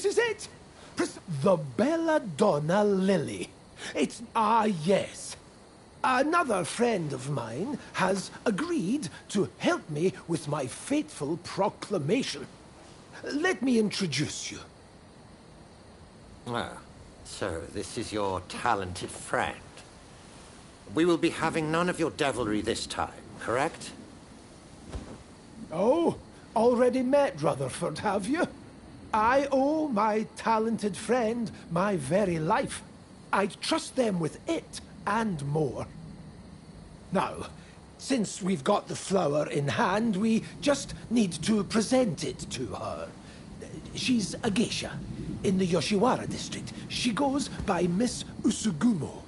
This is it! The Belladonna Lily. It's... yes. Another friend of mine has agreed to help me with my fateful proclamation. Let me introduce you.
Ah, so this is your talented friend. We will be having none of your devilry this time, correct?
Oh, already met Rutherford, have you? I owe my talented friend my very life. I trust them with it and more. Now, since we've got the flower in hand, we just need to present it to her. She's a geisha in the Yoshiwara district. She goes by Miss Usugumo.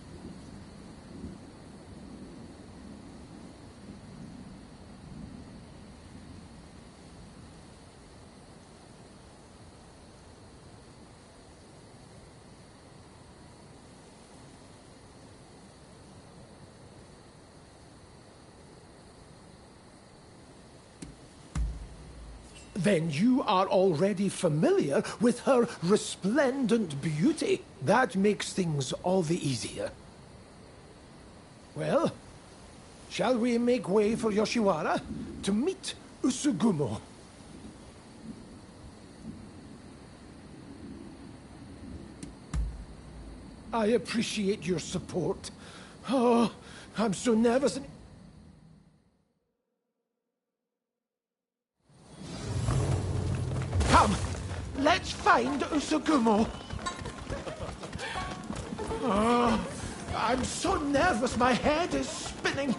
Then you are already familiar with her resplendent beauty. That makes things all the easier. Well, shall we make way for Yoshiwara to meet Usugumo? I appreciate your support. Oh, I'm so nervous. Come, let's find Usugumo. Oh, I'm so nervous, my head is spinning.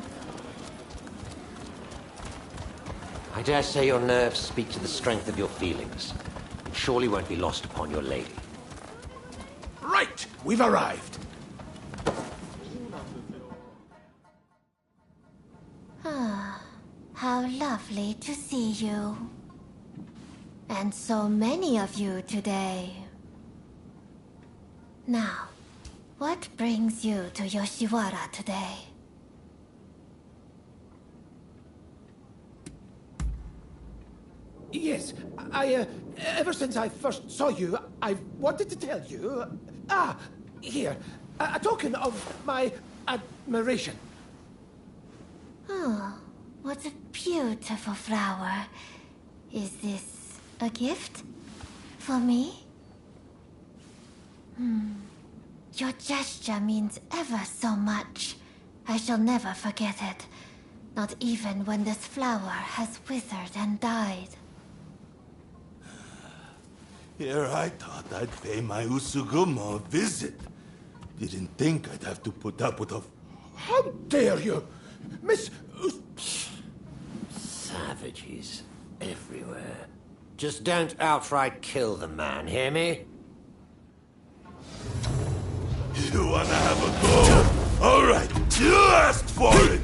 I dare say your nerves speak to the strength of your feelings. It surely won't be lost upon your lady.
Right, we've arrived.
Ah, how lovely to see you. And so many of you today. Now, what brings you to Yoshiwara today?
Yes, ever since I first saw you, I've wanted to tell you... here, a token of my admiration.
Oh, what a beautiful flower. Is this a gift? For me? Your gesture means ever so much. I shall never forget it. Not even when this flower has withered and died.
Here I thought I'd pay my Usugumo a visit. Didn't think I'd have to put up with a...
How dare you! Miss...
Savages everywhere. Just don't outright kill the man, hear me?
You wanna have a go? All right, you asked for it!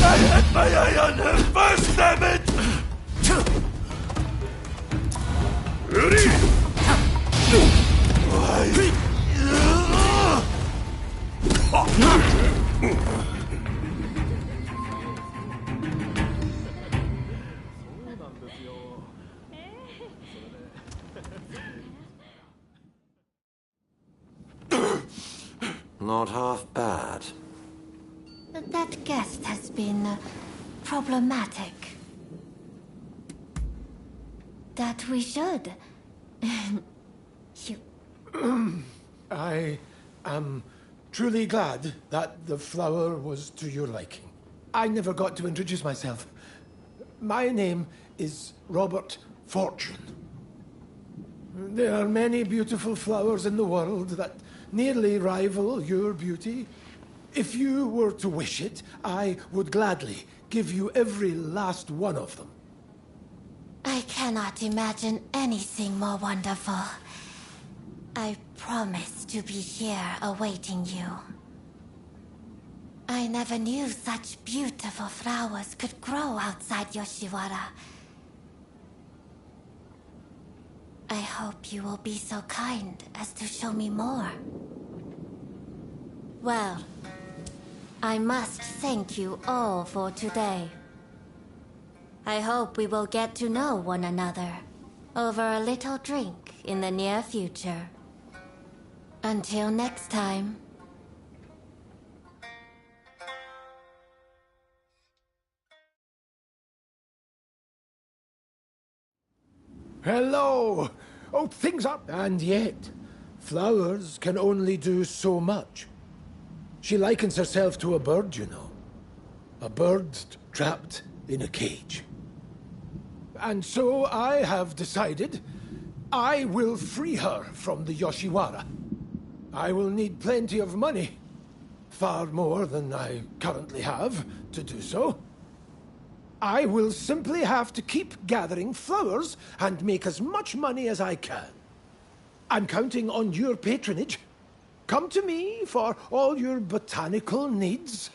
I had my eye on him first, damn it! Ready?
Not half bad.
That guest has been problematic. That we should.
I am truly glad that the flower was to your liking. I never got to introduce myself. My name is Robert Fortune. There are many beautiful flowers in the world that nearly rival your beauty. If you were to wish it, I would gladly give you every last one of them.
I cannot imagine anything more wonderful. I promise to be here awaiting you. I never knew such beautiful flowers could grow outside Yoshiwara. I hope you will be so kind as to show me more. Well, I must thank you all for today. I hope we will get to know one another over a little drink in the near future. Until next time.
Hello! Oh, things up, and yet, flowers can only do so much. She likens herself to a bird, you know. A bird trapped in a cage. And so I have decided I will free her from the Yoshiwara. I will need plenty of money. Far more than I currently have to do so. I will simply have to keep gathering flowers and make as much money as I can. I'm counting on your patronage. Come to me for all your botanical needs.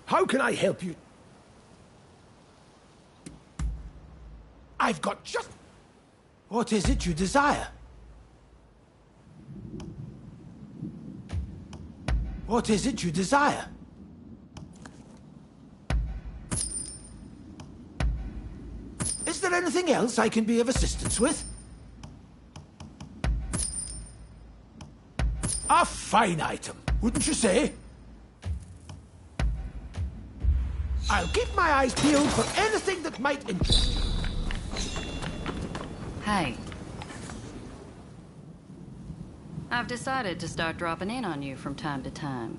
How can I help you? I've got just... What is it you desire? What is it you desire? Is there anything else I can be of assistance with? A fine item, wouldn't you say? I'll keep my eyes peeled for anything that might interest you.
Hey. I've decided to start dropping in on you from time to time.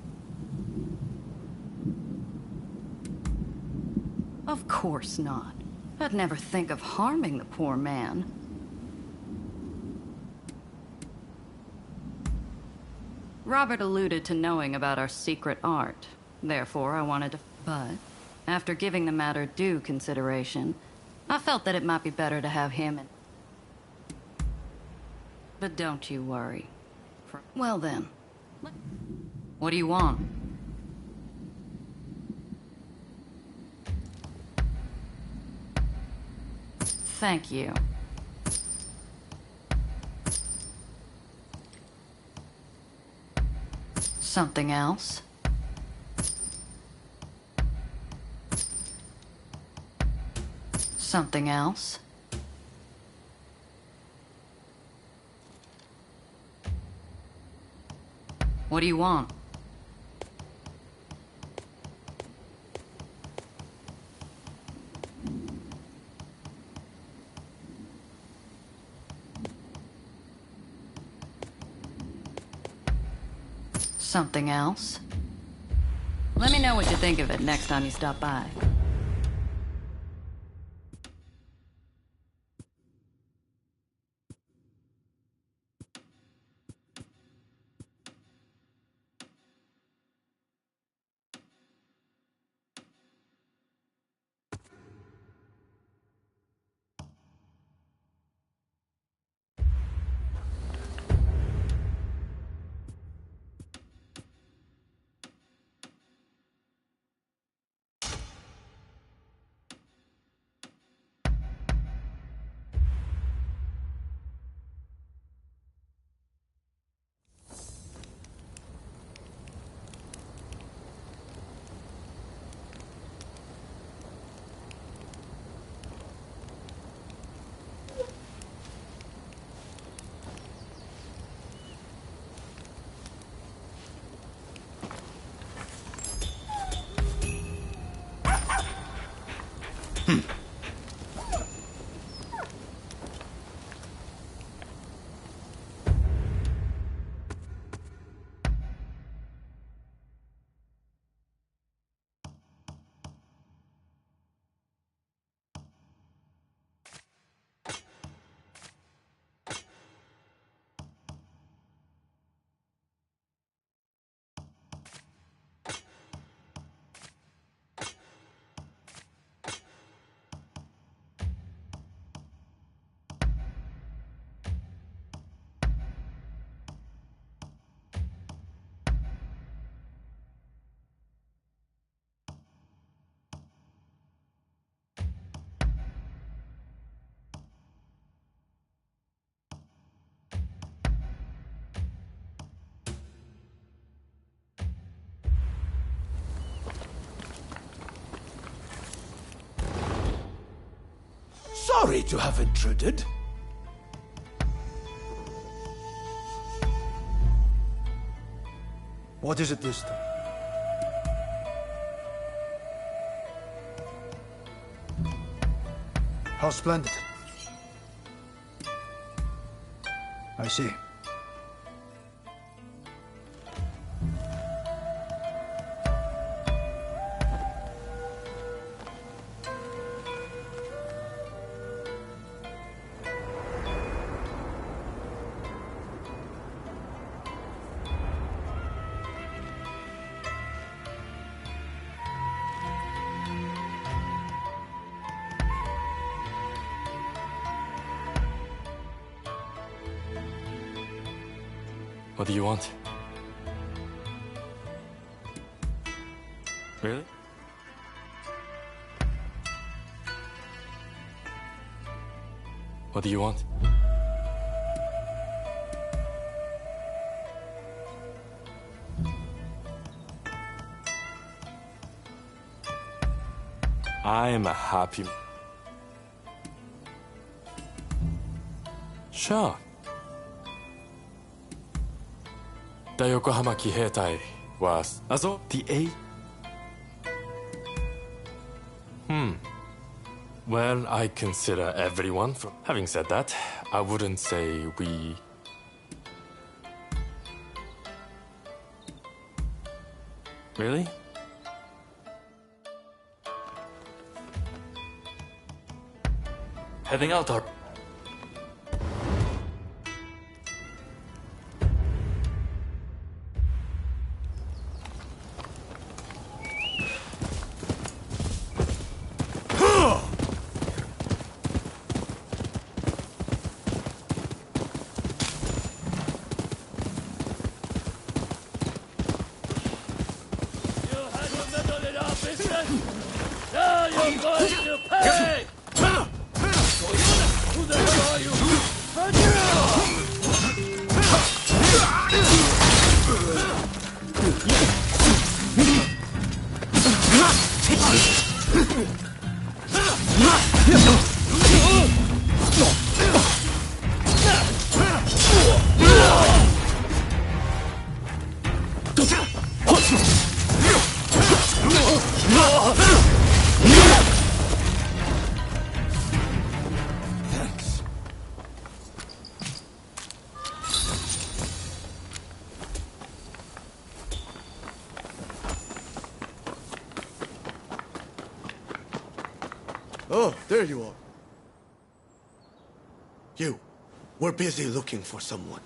Of course not. I'd never think of harming the poor man. Robert alluded to knowing about our secret art. Therefore, I wanted to... But, after giving the matter due consideration, I felt that it might be better to have him in... But don't you worry. Well then. What do you want? Thank you. Something else? Something else? What do you want? Something else? Let me know what you think of it next time you stop by.
sorry to have intruded.
What is it this time? How splendid. I see.
What do you want? Really? What do you want? I am a happy... Sure. The Yokohama Kiheitai was also the A. Well, I consider everyone from... Having said that, I wouldn't say we... Really? Heading out or...
Now you're going to pay! Who the hell are you?
Oh, there you are. You. We're busy looking for someone.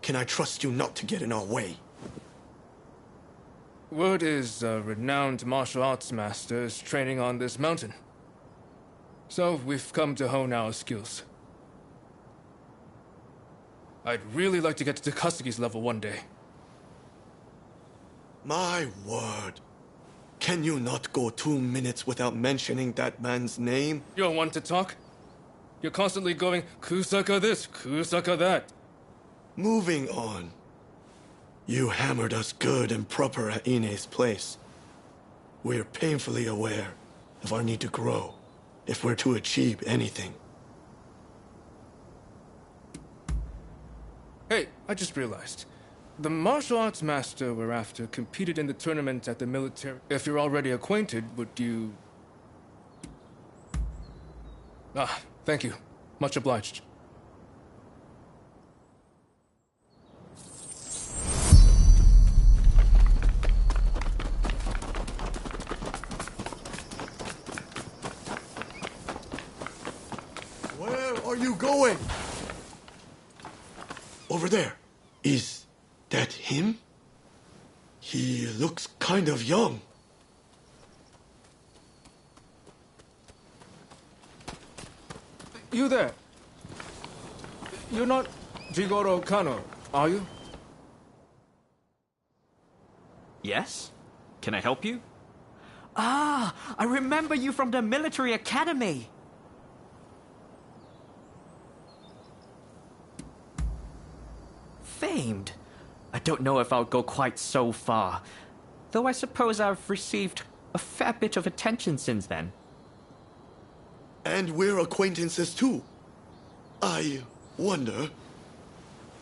Can I trust you not to get in our way?
Word is a renowned martial arts master is training on this mountain. So we've come to hone our skills. I'd really like to get to Takasaki's level one day.
My word. Can you not go 2 minutes without mentioning that man's name?
You don't want to talk? You're constantly going, Kusaka this, Kusaka that.
Moving on. You hammered us good and proper at Ine's place. We're painfully aware of our need to grow if we're to achieve anything.
Hey, I just realized. The martial arts master we're after competed in the tournament at the military. If you're already acquainted, would you... Ah, thank you. Much obliged.
Where are you going? Over there. Is that him? He looks kind of young.
You there. You're not Jigoro Kano, are you?
Yes? Can I help you? Ah, I remember you from the military academy. Famed. I don't know if I'll go quite so far, though I suppose I've received a fair bit of attention since then.
And we're acquaintances too. I wonder,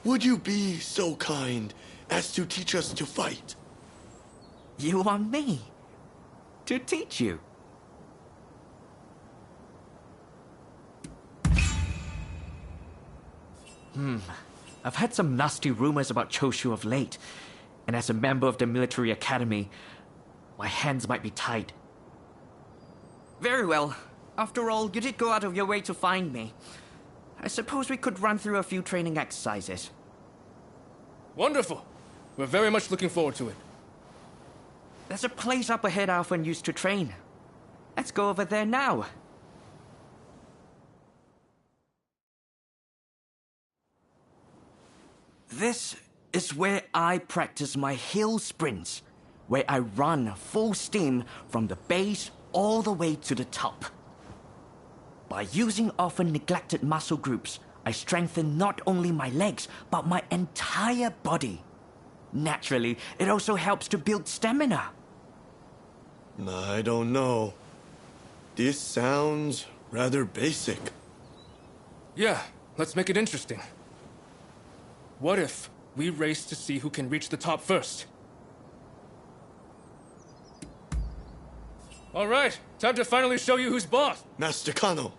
would you be so kind as to teach us to fight?
You want me to teach you? I've heard some nasty rumors about Choshu of late, and as a member of the military academy, my hands might be tied. Very well. After all, you did go out of your way to find me. I suppose we could run through a few training exercises.
Wonderful. We're very much looking forward to it.
There's a place up ahead I often used to train. Let's go over there now. This is where I practice my hill sprints, where I run full steam from the base all the way to the top. By using often neglected muscle groups, I strengthen not only my legs, but my entire body. Naturally, it also helps to build stamina.
I don't know. This sounds rather basic.
Yeah, let's make it interesting. What if we race to see who can reach the top first? All right, time to finally show you who's boss.
Master Kano.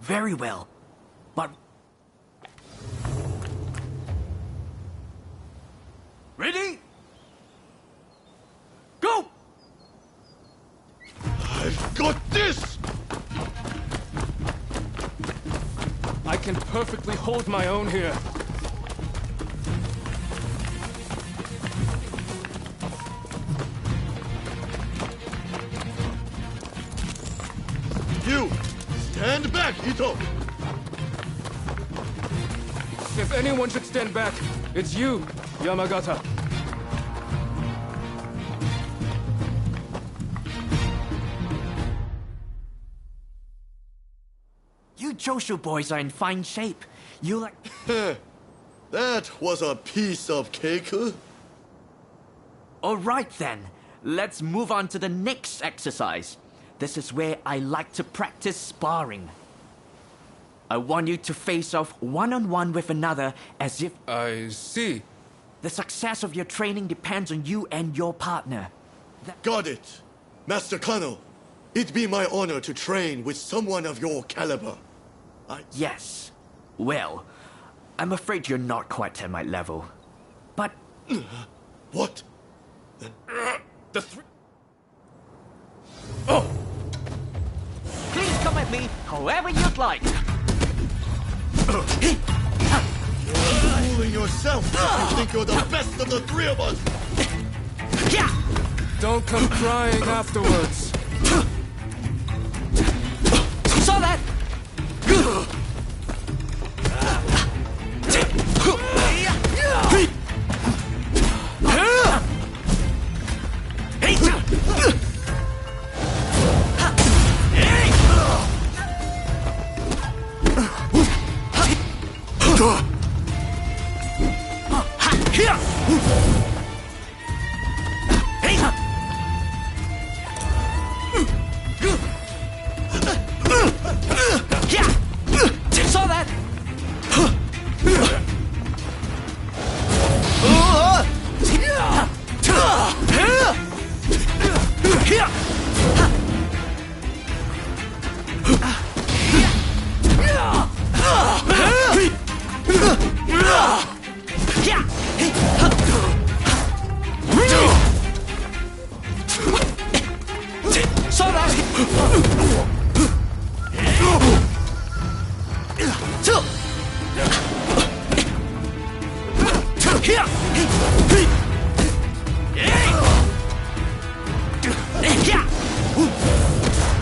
Very well, but... Ready? Go!
I've got this!
I can perfectly hold my own here.
You! Stand back, Ito!
If anyone should stand back, it's you, Yamagata.
You Joshu boys are in fine shape. You like...
That was a piece of cake.
All right then, let's move on to the next exercise. This is where I like to practice sparring. I want you to face off one-on-one with another as if...
I see.
The success of your training depends on you and your partner.
Got it. Master Kano, it'd be my honor to train with someone of your caliber.
Yes. Well, I'm afraid you're not quite at my level. But...
What?
The three... Oh!
Please come at me however you'd like.
Fooling yourself if you think you're the best of the three of us!
Don't come crying afterwards.
Saw that! Saw that! Saw that!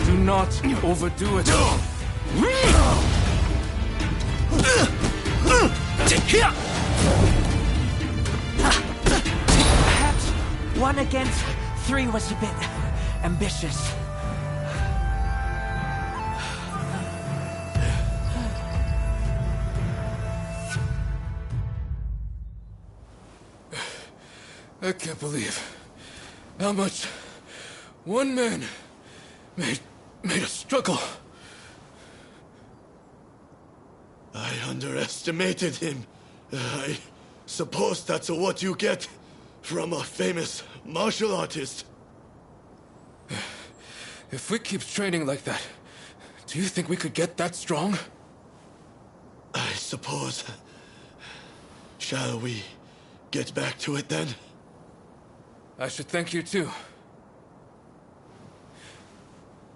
Do not overdo it.
Perhaps 1 against 3 was a bit ambitious.
I can't believe how much one man made us struggle.
I underestimated him. I suppose that's what you get from a famous martial artist.
If we keep training like that, do you think we could get that strong?
I suppose. Shall we get back to it then?
I should thank you too.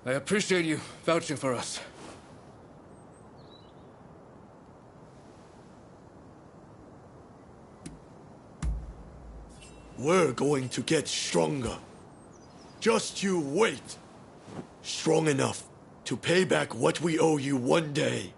I appreciate you vouching for us.
We're going to get stronger. Just you wait. Strong enough to pay back what we owe you one day.